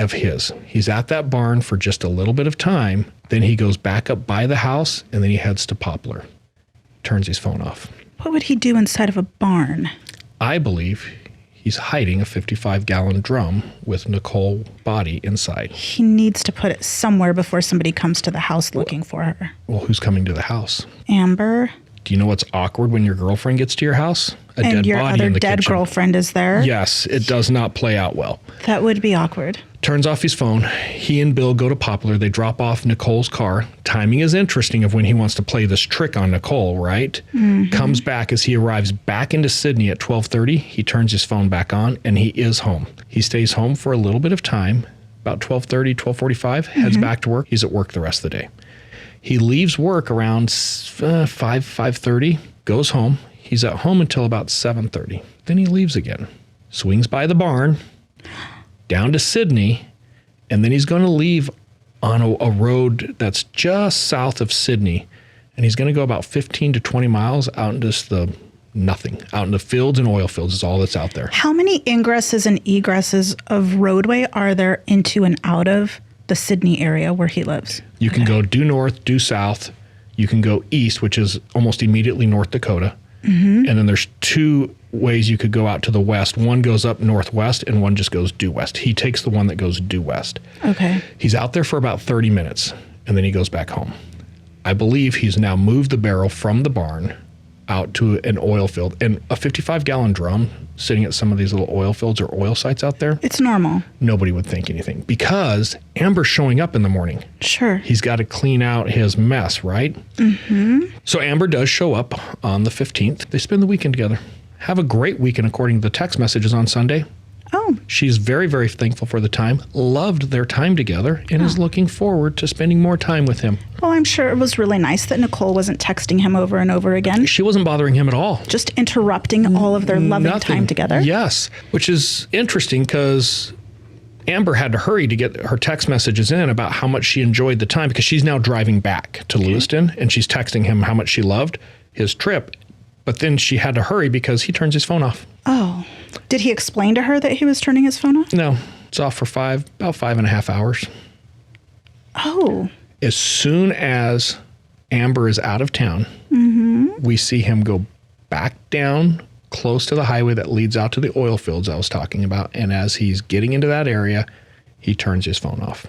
He's at that barn for just a little bit of time. Then he goes back up by the house and then he heads to Poplar. Turns his phone off. What would he do inside of a barn? I believe he's hiding a 55-gallon drum with Nicole's body inside. He needs to put it somewhere before somebody comes to the house looking for her. Well, who's coming to the house? Amber. Do you know what's awkward when your girlfriend gets to your house? A and dead your body other in the dead kitchen. girlfriend is there? Yes, it does not play out well. That would be awkward. Turns off his phone. He and Bill go to Poplar. They drop off Nicole's car. Timing is interesting of when he wants to play this trick on Nicole, right? Comes back as he arrives back into Sydney at 12:30. He turns his phone back on and he is home. He stays home for a little bit of time, about 12:30, 12:45, heads back to work. He's at work the rest of the day. He leaves work around 5:30, goes home. He's at home until about 7:30. Then he leaves again, swings by the barn, down to Sydney, and then he's going to leave on a road that's just south of Sydney, and he's going to go about 15 to 20 miles out into the nothing, out into fields and oil fields is all that's out there. How many ingresses and egresses of roadway are there into and out of the Sydney area where he lives? You can go due north, due south. You can go east, which is almost immediately North Dakota. And then there's two ways you could go out to the west. One goes up northwest and one just goes due west. He takes the one that goes due west. Okay. He's out there for about 30 minutes and then he goes back home. I believe he's now moved the barrel from the barn out to an oil field. And a 55-gallon drum sitting at some of these little oil fields or oil sites out there, It's normal. nobody would think anything because Amber's showing up in the morning. Sure. He's got to clean out his mess, right? Mm-hmm. So Amber does show up on the 15th. They spend the weekend together. Have a great weekend according to the text messages on Sunday. Oh, She's very, very thankful for the time, loved their time together, and is looking forward to spending more time with him. well, I'm sure it was really nice that Nicole wasn't texting him over and over again, She wasn't bothering him at all. just interrupting all of their loving Nothing. time together. Yes, which is interesting because Amber had to hurry to get her text messages in about how much she enjoyed the time because she's now driving back to Lewiston and she's texting him how much she loved his trip. But then she had to hurry because he turns his phone off. Oh, did he explain to her that he was turning his phone off? No, it's off for about 5.5 hours. Oh, As soon as Amber is out of town, we see him go back down close to the highway that leads out to the oil fields I was talking about. And as he's getting into that area, he turns his phone off.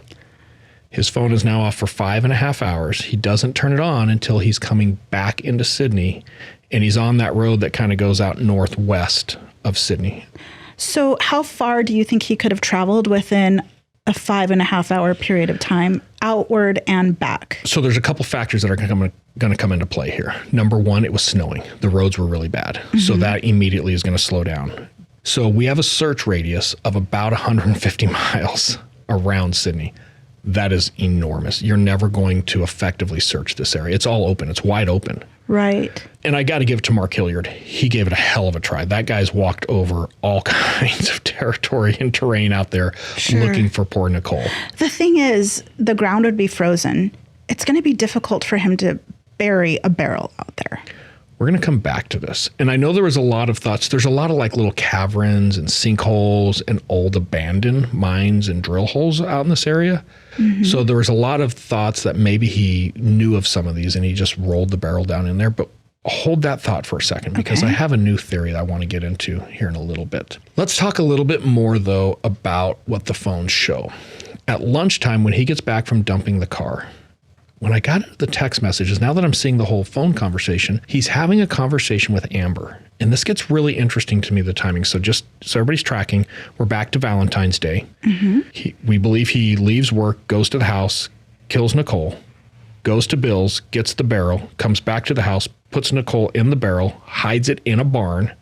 His phone is now off for 5.5 hours. He doesn't turn it on until he's coming back into Sydney. And he's on that road that kind of goes out northwest of Sydney. so how far do you think he could have traveled within a 5.5 hour period of time, outward and back? So there's a couple factors that are going to come into play here. Number one, it was snowing. The roads were really bad. So that immediately is going to slow down. So we have a search radius of about 150 miles around Sydney. That is enormous. You're never going to effectively search this area. It's all open. It's wide open. Right. And I got to give it to Mark Hilliard. He gave it a hell of a try. That guy's walked over all kinds of territory and terrain out there looking for poor Nicole. The thing is, the ground would be frozen. It's going to be difficult for him to bury a barrel out there. We're going to come back to this. And I know there was a lot of thoughts. There's a lot of like little caverns and sinkholes and old abandoned mines and drill holes out in this area. So there was a lot of thoughts that maybe he knew of some of these and he just rolled the barrel down in there. But hold that thought for a second because I have a new theory that I want to get into here in a little bit. Let's talk a little bit more, though, about what the phones show. At lunchtime, when he gets back from dumping the car, when I got into the text messages, now that I'm seeing the whole phone conversation, he's having a conversation with Amber. And this gets really interesting to me, the timing. So just so everybody's tracking, we're back to Valentine's Day. We believe he leaves work, goes to the house, kills Nicole, goes to Bill's, gets the barrel, comes back to the house, puts Nicole in the barrel, hides it in a barn,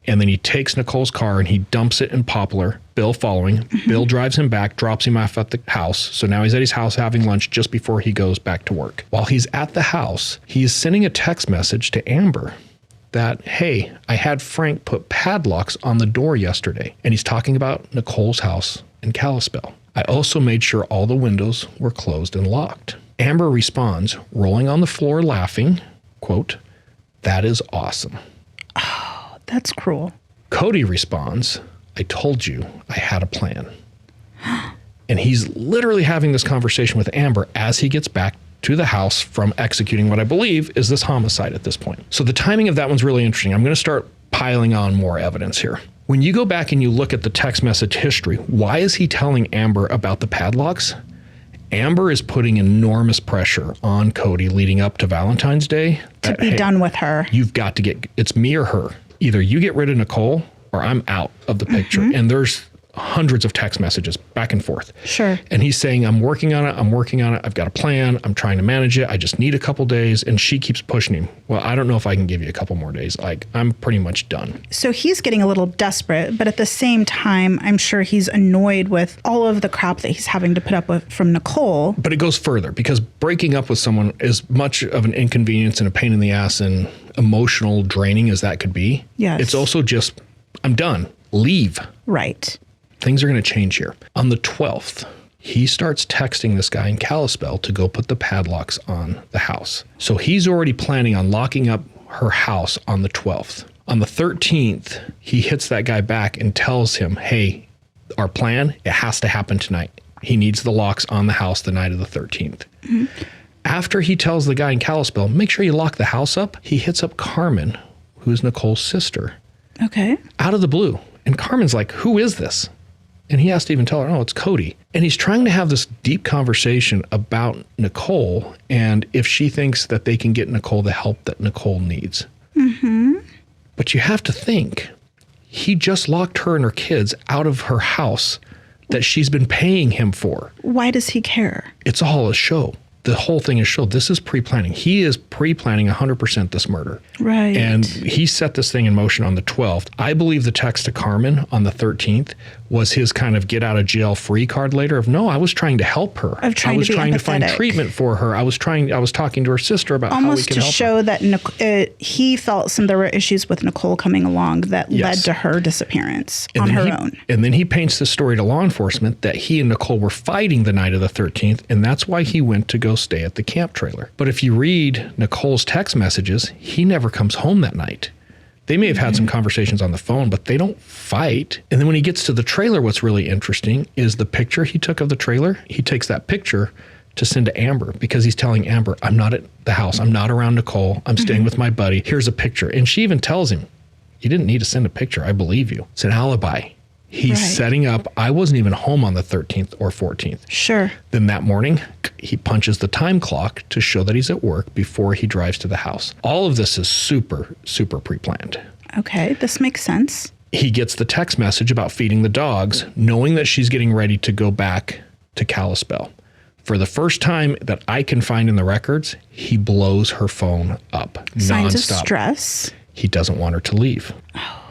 and then he takes Nicole's car and he dumps it in Poplar, Bill following. Bill drives him back, drops him off at the house. So now he's at his house having lunch just before he goes back to work. While he's at the house, he's sending a text message to Amber that, hey, I had Frank put padlocks on the door yesterday. And he's talking about Nicole's house in Kalispell. I also made sure all the windows were closed and locked. Amber responds, rolling on the floor laughing, quote, "That is awesome." That's cruel. Cody responds, "I told you I had a plan." And he's literally having this conversation with Amber as he gets back to the house from executing what I believe is this homicide at this point. So the timing of that one's really interesting. I'm going to start piling on more evidence here. When you go back and you look at the text message history, why is he telling Amber about the padlocks? Amber is putting enormous pressure on Cody leading up to Valentine's Day. To be done with her. You've got to it's me or her. Either you get rid of Nicole or I'm out of the picture. And there's hundreds of text messages back and forth. Sure. And he's saying, I'm working on it. I've got a plan. I'm trying to manage it. I just need a couple days. And she keeps pushing him. Well, I don't know if I can give you a couple more days. Like, I'm pretty much done. So he's getting a little desperate, but at the same time, I'm sure he's annoyed with all of the crap that he's having to put up with from Nicole. But it goes further because breaking up with someone, as much of an inconvenience and a pain in the ass and emotional draining as that could be, Yes. it's also just, I'm done. Leave. Right. Things are going to change here. On the 12th, he starts texting this guy in Kalispell to go put the padlocks on the house. So he's already planning on locking up her house on the 12th. On the 13th, he hits that guy back and tells him, hey, our plan, it has to happen tonight. He needs the locks on the house the night of the 13th. After he tells the guy in Kalispell, make sure you lock the house up, he hits up Carmen, who's Nicole's sister, Okay. out of the blue. And Carmen's like, who is this? And he has to even tell her, oh, it's Cody. And he's trying to have this deep conversation about Nicole and if she thinks that they can get Nicole the help that Nicole needs. But you have to think, he just locked her and her kids out of her house that she's been paying him for. Why does he care? It's all a show. The whole thing is show. This is pre-planning. He is pre-planning 100% this murder. Right. And he set this thing in motion on the 12th. I believe the text to Carmen on the 13th was his kind of get out of jail free card later of, no, I was trying to help her. Of trying I was to be trying to find empathetic. treatment for her. I was talking to her sister about how we Almost can to help her. show that he felt there were issues with Nicole coming along that led Yes. to her disappearance And on then her he- own. And then he paints the story to law enforcement that he and Nicole were fighting the night of the 13th, and that's why he went to go stay at the camp trailer. But if you read Nicole's text messages, he never comes home that night. They may have had some conversations on the phone, but they don't fight. And then when he gets to the trailer, what's really interesting is the picture he took of the trailer. He takes that picture to send to Amber because he's telling Amber, I'm not at the house. I'm not around Nicole. I'm staying with my buddy. Here's a picture. And she even tells him, you didn't need to send a picture. I believe you. It's an alibi. He's Right. setting up. I wasn't even home on the 13th or 14th. Sure. Then that morning, he punches the time clock to show that he's at work before he drives to the house. All of this is super, super pre-planned. Okay. This makes sense. He gets the text message about feeding the dogs, knowing that she's getting ready to go back to Kalispell. For the first time that I can find in the records, he blows her phone up Signs of nonstop. stress. He doesn't want her to leave.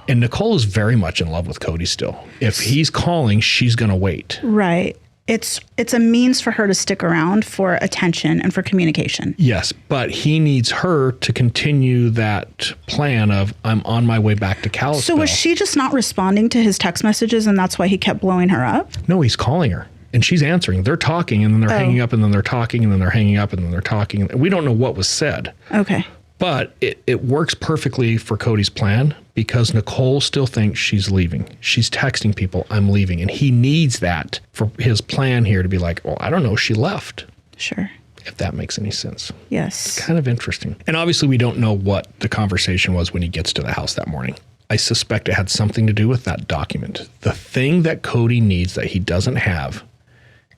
And Nicole is very much in love with Cody still. If he's calling, she's going to wait. Right. It's a means for her to stick around for attention and for communication. Yes, but he needs her to continue that plan of, I'm on my way back to Kalispell. So was she just not responding to his text messages and that's why he kept blowing her up? No, he's calling her. And she's answering. They're talking, and then they're hanging up, and then they're talking, and then they're hanging up, and then they're talking. We don't know what was said. Okay. But it works perfectly for Cody's plan because Nicole still thinks she's leaving. She's texting people, I'm leaving. And he needs that for his plan here to be like, well, I don't know, she left, Sure. if that makes any sense. Yes. Kind of interesting. And obviously we don't know what the conversation was when he gets to the house that morning. I suspect it had something to do with that document. The thing that Cody needs that he doesn't have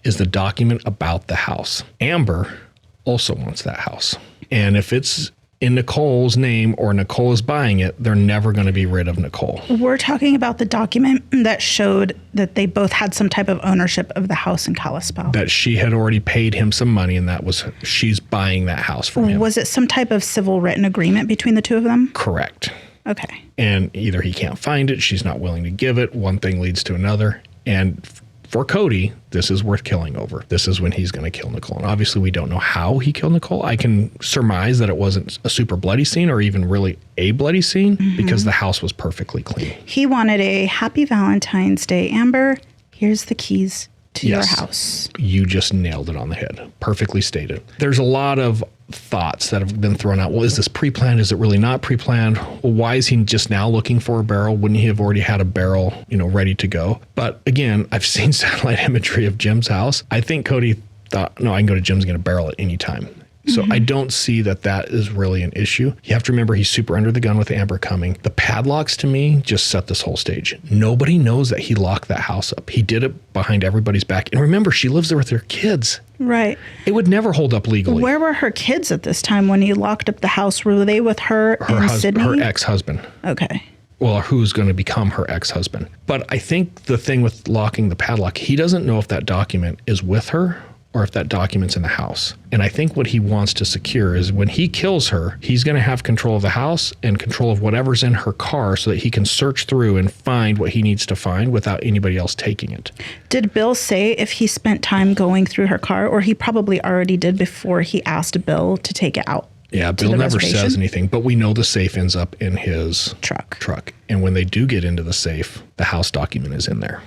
is the document about the house. Amber also wants that house. And if it's in Nicole's name or Nicole is buying it, they're never going to be rid of Nicole. We're talking about the document that showed that they both had some type of ownership of the house in Kalispell. That she had already paid him some money, and that was she's buying that house from him. Was it some type of civil written agreement between the two of them? Correct. Okay. And either he can't find it, she's not willing to give it, one thing leads to another. And for Cody, this is worth killing over. This is when he's going to kill Nicole. And obviously we don't know how he killed Nicole. I can surmise that it wasn't a super bloody scene or even really a bloody scene because the house was perfectly clean. He wanted a happy Valentine's Day. Amber, here's the keys to your house. You just nailed it on the head. Perfectly stated. There's a lot of thoughts that have been thrown out. Well, is this pre-planned? Is it really not pre-planned? Well, why is he just now looking for a barrel? Wouldn't he have already had a barrel, ready to go? But again, I've seen satellite imagery of Jim's house. I think Cody thought, no, I can go to Jim's and get a barrel at any time. So I don't see that is really an issue. You have to remember he's super under the gun with Amber coming. The padlocks to me just set this whole stage. Nobody knows that he locked that house up. He did it behind everybody's back. And remember, she lives there with her kids. Right. It would never hold up legally. Where were her kids at this time when he locked up the house? Were they with her in Sydney? Her ex-husband. Okay. Well, who's going to become her ex-husband. But I think the thing with locking the padlock, he doesn't know if that document is with her or if that document's in the house. And I think what he wants to secure is when he kills her, he's going to have control of the house and control of whatever's in her car so that he can search through and find what he needs to find without anybody else taking it. Did Bill say if he spent time going through her car, or he probably already did before he asked Bill to take it out? Yeah, Bill never says anything, but we know the safe ends up in his truck. And when they do get into the safe, the house document is in there.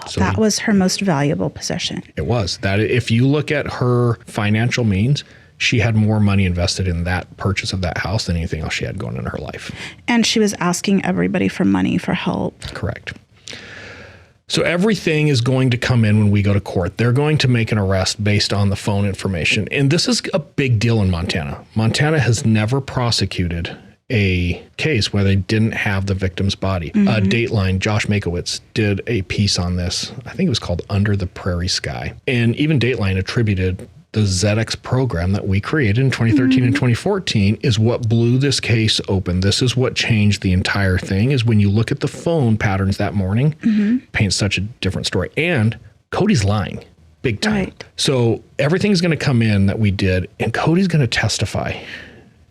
So that was her most valuable possession. It was. That if you look at her financial means, she had more money invested in that purchase of that house than anything else she had going in her life. And she was asking everybody for money, for help. Correct. So everything is going to come in when we go to court. They're going to make an arrest based on the phone information. And this is a big deal in Montana. Montana has never prosecuted a case where they didn't have the victim's body. Dateline, Josh Makowitz did a piece on this. I think it was called Under the Prairie Sky. And even Dateline attributed The ZX program that we created in 2013 and 2014 is what blew this case open. This is what changed the entire thing, is when you look at the phone patterns that morning, paints such a different story. And Cody's lying big time. Right. So everything's going to come in that we did, and Cody's going to testify.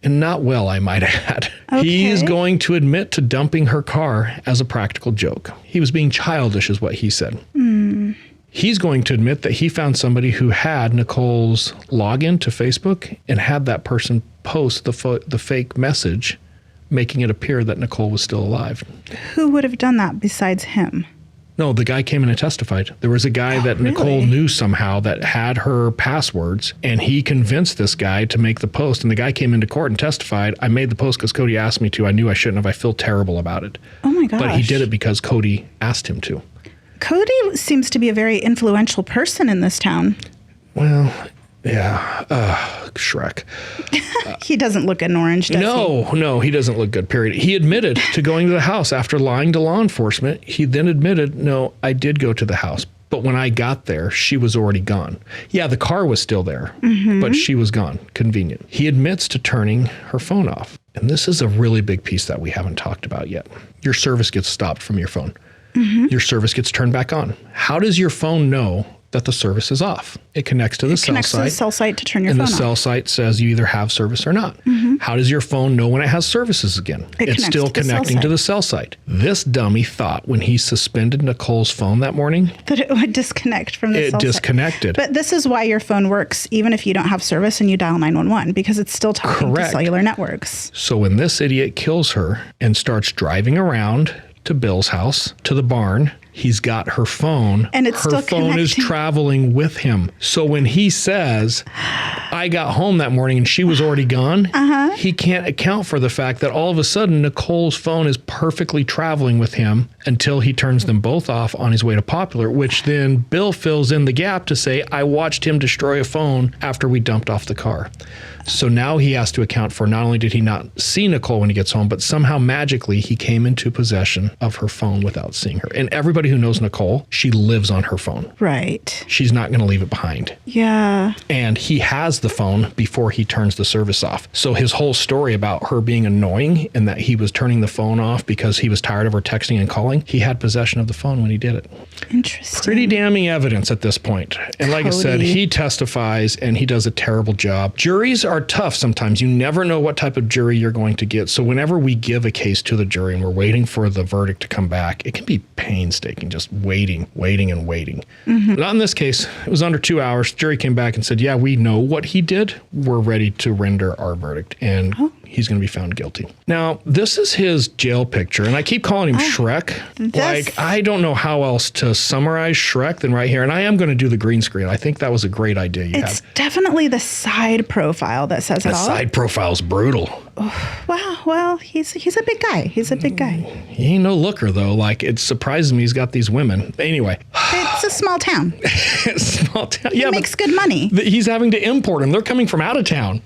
And not well, I might add. Okay. He is going to admit to dumping her car as a practical joke. He was being childish, is what he said. He's going to admit that he found somebody who had Nicole's login to Facebook and had that person post the fake message, making it appear that Nicole was still alive. Who would have done that besides him? No, the guy came in and testified. There was a guy that Nicole knew somehow that had her passwords, and he convinced this guy to make the post. And the guy came into court and testified, I made the post because Cody asked me to. I knew I shouldn't have. I feel terrible about it. Oh my gosh. But he did it because Cody asked him to. Cody seems to be a very influential person in this town. Well, yeah. Shrek. He doesn't look an orange, does he? No, he doesn't look good, period. He admitted to going to the house after lying to law enforcement. He then admitted, no, I did go to the house. But when I got there, she was already gone. Yeah, the car was still there, but she was gone. Convenient. He admits to turning her phone off. And this is a really big piece that we haven't talked about yet. Your service gets stopped from your phone. Your service gets turned back on. How does your phone know that the service is off? It connects to the cell site. Connects to the cell site to turn your phone off. And the cell site says you either have service or not. How does your phone know when it has services again? It's still connecting to the cell site. This dummy thought when he suspended Nicole's phone that morning that it would disconnect from the cell site. It disconnected. But this is why your phone works even if you don't have service and you dial 911, because it's still talking to cellular networks. So when this idiot kills her and starts driving around to Bill's house, to the barn, he's got her phone. And it's her phone is traveling with him. So when he says, I got home that morning and she was already gone, he can't account for the fact that all of a sudden Nicole's phone is perfectly traveling with him until he turns them both off on his way to Popular, which then Bill fills in the gap to say, I watched him destroy a phone after we dumped off the car. So now he has to account for not only did he not see Nicole when he gets home, but somehow magically he came into possession of her phone without seeing her. And everybody who knows Nicole, she lives on her phone. Right. She's not going to leave it behind. Yeah. And he has the phone before he turns the service off. So his whole story about her being annoying and that he was turning the phone off because he was tired of her texting and calling, he had possession of the phone when he did it. Interesting. Pretty damning evidence at this point. And like I said, he testifies and he does a terrible job. Juries are tough sometimes. You never know what type of jury you're going to get. So whenever we give a case to the jury and we're waiting for the verdict to come back, it can be painstaking, just waiting. Not in this case. It was under 2 hours. Jury came back and said, yeah, we know what he did. We're ready to render our verdict. And he's going to be found guilty. Now, this is his jail picture. And I keep calling him Shrek. Like, I don't know how else to summarize Shrek than right here. And I am going to do the green screen. I think that was a great idea you had. It's definitely the side profile that says it all. The side profile's brutal. Wow. Well, he's a big guy. He's a big guy. He ain't no looker, though. Like, it surprises me he's got these women. Anyway. It's a small town. Small town. He makes good money. He's having to import them. They're coming from out of town.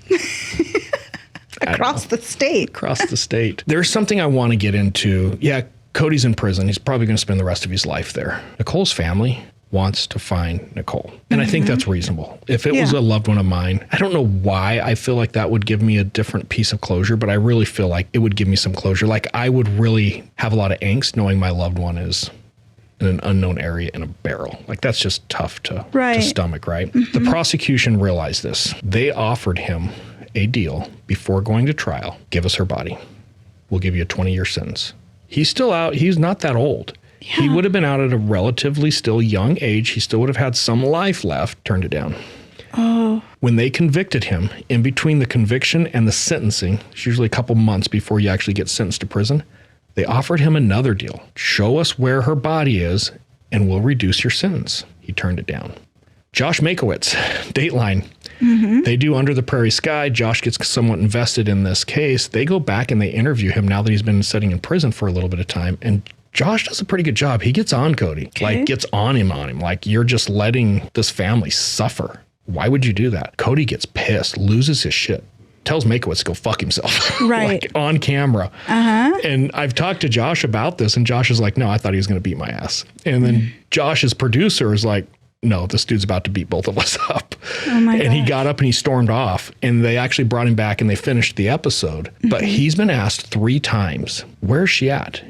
Across the state. Across the state. There's something I want to get into. Yeah, Cody's in prison. He's probably going to spend the rest of his life there. Nicole's family wants to find Nicole. And I think that's reasonable. If it was a loved one of mine, I don't know why I feel like that would give me a different piece of closure, but I really feel like it would give me some closure. Like I would really have a lot of angst knowing my loved one is in an unknown area in a barrel. Like that's just tough to stomach, right? The prosecution realized this. They offered him a deal before going to trial. Give us her body. We'll give you a 20-year sentence. He's still out. He's not that old. Yeah. He would have been out at a relatively still young age. He still would have had some life left. Turned it down. Oh. When they convicted him, in between the conviction and the sentencing, it's usually a couple months before you actually get sentenced to prison, they offered him another deal. Show us where her body is and we'll reduce your sentence. He turned it down. Josh Makowitz, Dateline. They do Under the Prairie Sky. Josh gets somewhat invested in this case. They go back and they interview him now that he's been sitting in prison for a little bit of time. And Josh does a pretty good job. He gets on Cody, like gets on him. Like you're just letting this family suffer. Why would you do that? Cody gets pissed, loses his shit, tells Makowitz to go fuck himself. Right. Like on camera. And I've talked to Josh about this and Josh is like, no, I thought he was going to beat my ass. And then Josh's producer is like, no, this dude's about to beat both of us up. Oh my And he gosh. got up and he stormed off, and they actually brought him back and they finished the episode. But he's been asked 3 times, where's she at?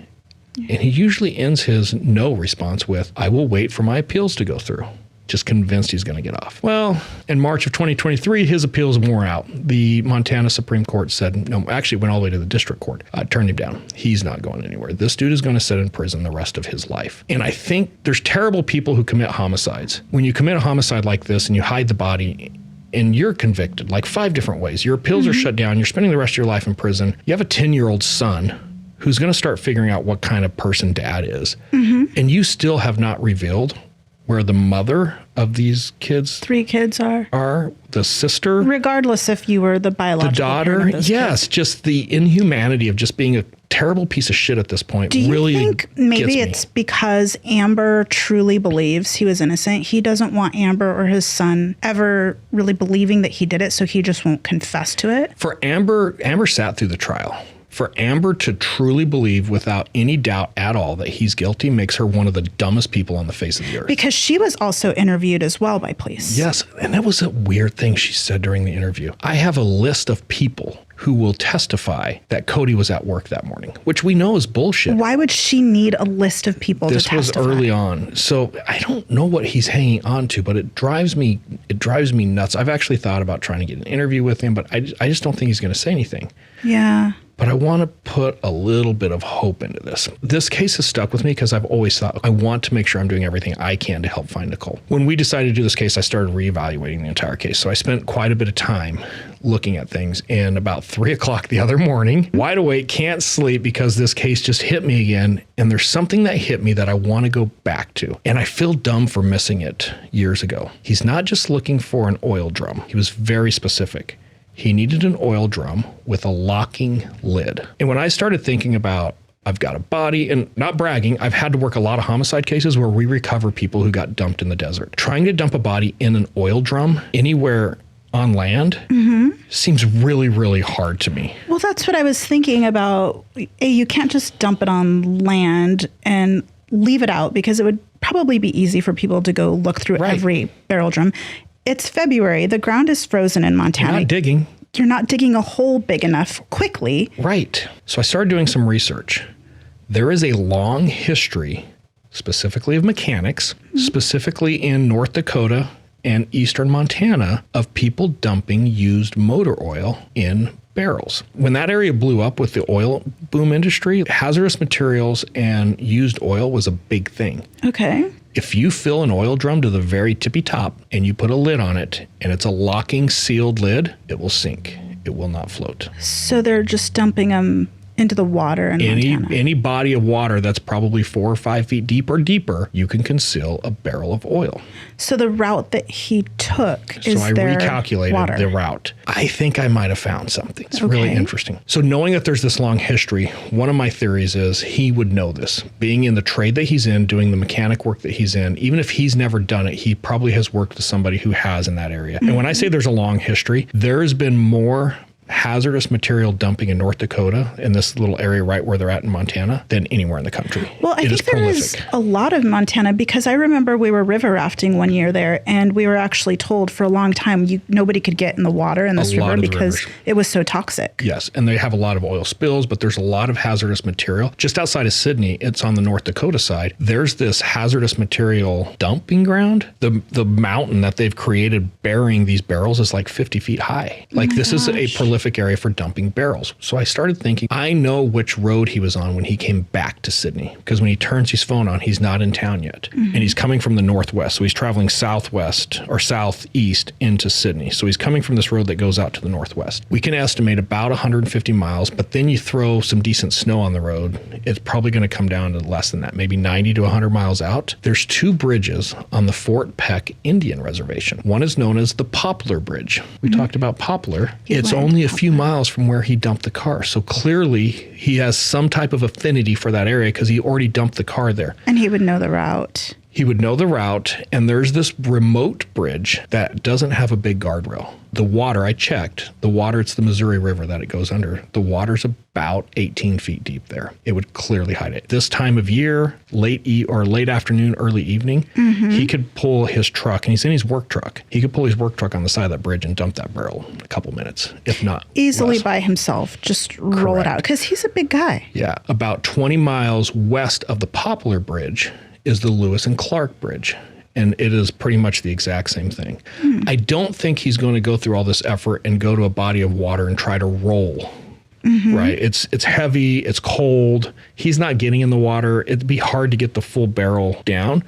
And he usually ends his no response with, I will wait for my appeals to go through. Just convinced he's going to get off. Well, in March of 2023, his appeals wore out. The Montana Supreme Court said, no, actually went all the way to the district court, turned him down. He's not going anywhere. This dude is going to sit in prison the rest of his life. And I think there's terrible people who commit homicides. When you commit a homicide like this and you hide the body, and you're convicted like 5 different ways, your appeals are shut down, you're spending the rest of your life in prison, you have a 10-year-old son who's going to start figuring out what kind of person dad is, and you still have not revealed where the mother of these kids 3 kids are, the sister, regardless if you were the biological the daughter. parent of those Yes, kids. just the inhumanity of just being a terrible piece of shit at this point. Do you really think gets maybe me. it's because Amber truly believes he was innocent? He doesn't want Amber or his son ever really believing that he did it, so he just won't confess to it? For Amber sat through the trial. For Amber to truly believe without any doubt at all that he's guilty makes her one of the dumbest people on the face of the earth. Because she was also interviewed as well by police. Yes, and that was a weird thing she said during the interview. I have a list of people who will testify that Cody was at work that morning, which we know is bullshit. Why would she need a list of people This to testify? was early on. So I don't know what he's hanging on to, but it drives me nuts. I've actually thought about trying to get an interview with him, but I just don't think he's going to say anything. Yeah. But I want to put a little bit of hope into this. This case has stuck with me because I've always thought I want to make sure I'm doing everything I can to help find Nicole. When we decided to do this case, I started reevaluating the entire case. So I spent quite a bit of time looking at things. And about 3 o'clock the other morning, wide awake, can't sleep because this case just hit me again. And there's something that hit me that I want to go back to. And I feel dumb for missing it years ago. He's not just looking for an oil drum. He was very specific. He needed an oil drum with a locking lid. And when I started thinking about, I've got a body, and not bragging, I've had to work a lot of homicide cases where we recover people who got dumped in the desert. Trying to dump a body in an oil drum anywhere on land seems really, really hard to me. Well, that's what I was thinking about. You can't just dump it on land and leave it out because it would probably be easy for people to go look through every barrel drum. It's February. The ground is frozen in Montana. You're not digging. You're not digging a hole big enough quickly. Right. So I started doing some research. There is a long history, specifically of mechanics, specifically in North Dakota and eastern Montana, of people dumping used motor oil in barrels. When that area blew up with the oil boom industry, hazardous materials and used oil was a big thing. Okay. If you fill an oil drum to the very tippy top and you put a lid on it and it's a locking sealed lid, it will sink. It will not float. So they're just dumping them into the water in Montana. Any body of water that's probably 4 or 5 feet deep or deeper, you can conceal a barrel of oil. So the route that he took is So I their recalculated water. the route. I think I might have found something. It's really Okay. interesting. So knowing that there's this long history, one of my theories is he would know this. Being in the trade that he's in, doing the mechanic work that he's in, even if he's never done it, he probably has worked with somebody who has in that area. And when I say there's a long history, there's been more hazardous material dumping in North Dakota, in this little area right where they're at in Montana, than anywhere in the country. Well, I think there is a lot of Montana because I remember we were river rafting one year there and we were actually told for a long time nobody could get in the water in this A lot river of the because rivers. it was so toxic. Yes, and they have a lot of oil spills, but there's a lot of hazardous material. Just outside of Sydney, it's on the North Dakota side. There's this hazardous material dumping ground. The mountain that they've created burying these barrels is like 50 feet high. Like this is a prolific area for dumping barrels. So I started thinking, I know which road he was on when he came back to Sydney, because when he turns his phone on, he's not in town yet. And he's coming from the northwest. So he's traveling southwest or southeast into Sydney. So he's coming from this road that goes out to the northwest. We can estimate about 150 miles, but then you throw some decent snow on the road, it's probably going to come down to less than that, maybe 90 to 100 miles out. There's 2 bridges on the Fort Peck Indian Reservation. One is known as the Poplar Bridge. We talked about Poplar. It's went only a few miles from where he dumped the car. So clearly he has some type of affinity for that area because he already dumped the car there. And he would know the route. He would know the route, and there's this remote bridge that doesn't have a big guardrail. The water, I checked, it's the Missouri River that it goes under. The water's about 18 feet deep there. It would clearly hide it. This time of year, late afternoon, early evening, he could pull his truck, and he's in his work truck. He could pull his work truck on the side of that bridge and dump that barrel in a couple minutes, if not Easily less. by himself, just roll it out, because he's a big guy. Yeah. About 20 miles west of the Poplar Bridge is the Lewis and Clark Bridge. And it is pretty much the exact same thing. I don't think he's going to go through all this effort and go to a body of water and try to roll. Right? It's heavy. It's cold. He's not getting in the water. It'd be hard to get the full barrel down.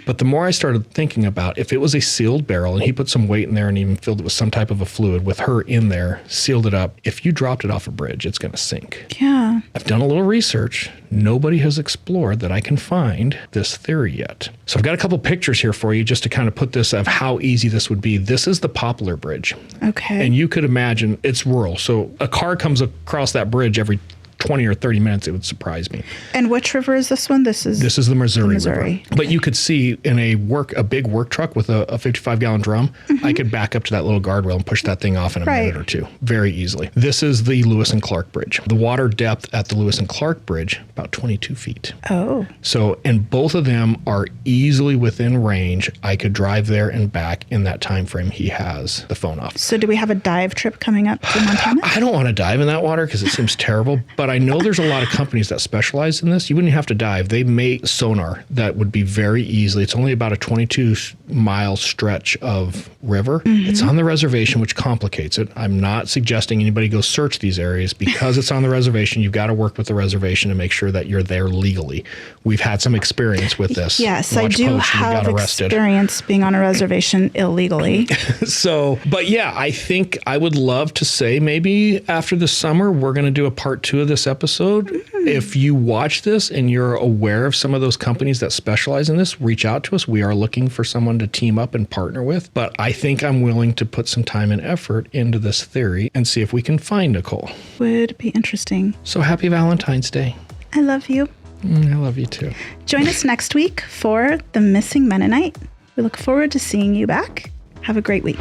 But the more I started thinking about, if it was a sealed barrel and he put some weight in there and even filled it with some type of a fluid with her in there, sealed it up, if you dropped it off a bridge, it's going to sink. Yeah. I've done a little research. Nobody has explored that I can find this theory yet. So I've got a couple pictures here for you just to kind of put this of how easy this would be. This is the Poplar Bridge. Okay. And you could imagine it's rural. So a car comes across that bridge every 20 or 30 minutes, it would surprise me. And which river is this one? This is the Missouri Missouri. River. But you could see in a big work truck with a 55-gallon drum, I could back up to that little guardrail and push that thing off in a minute or two very easily. This is the Lewis and Clark Bridge. The water depth at the Lewis and Clark Bridge, about 22 feet. Oh. So, and both of them are easily within range. I could drive there and back in that time frame he has the phone off. So do we have a dive trip coming up to Montana? I don't want to dive in that water because it seems terrible, but I know there's a lot of companies that specialize in this. You wouldn't have to dive. They make sonar that would be very easily. It's only about a 22-mile stretch of river. It's on the reservation, which complicates it. I'm not suggesting anybody go search these areas. Because it's on the reservation, you've got to work with the resolation to make sure that you're there legally. We've had some experience with this. Yes, I do have arrested. experience being on a reservation illegally. So, but yeah, I think I would love to say maybe after the summer, we're going to do a part 2 of this episode. If you watch this and you're aware of some of those companies that specialize in this, reach out to us. We are looking for someone to team up and partner with. But I think I'm willing to put some time and effort into this theory and see if we can find Nicole. Would be interesting. So happy Valentine's Day. I love you. I love you too. Join us next week for The Missing Mennonite. We look forward to seeing you back. Have a great week.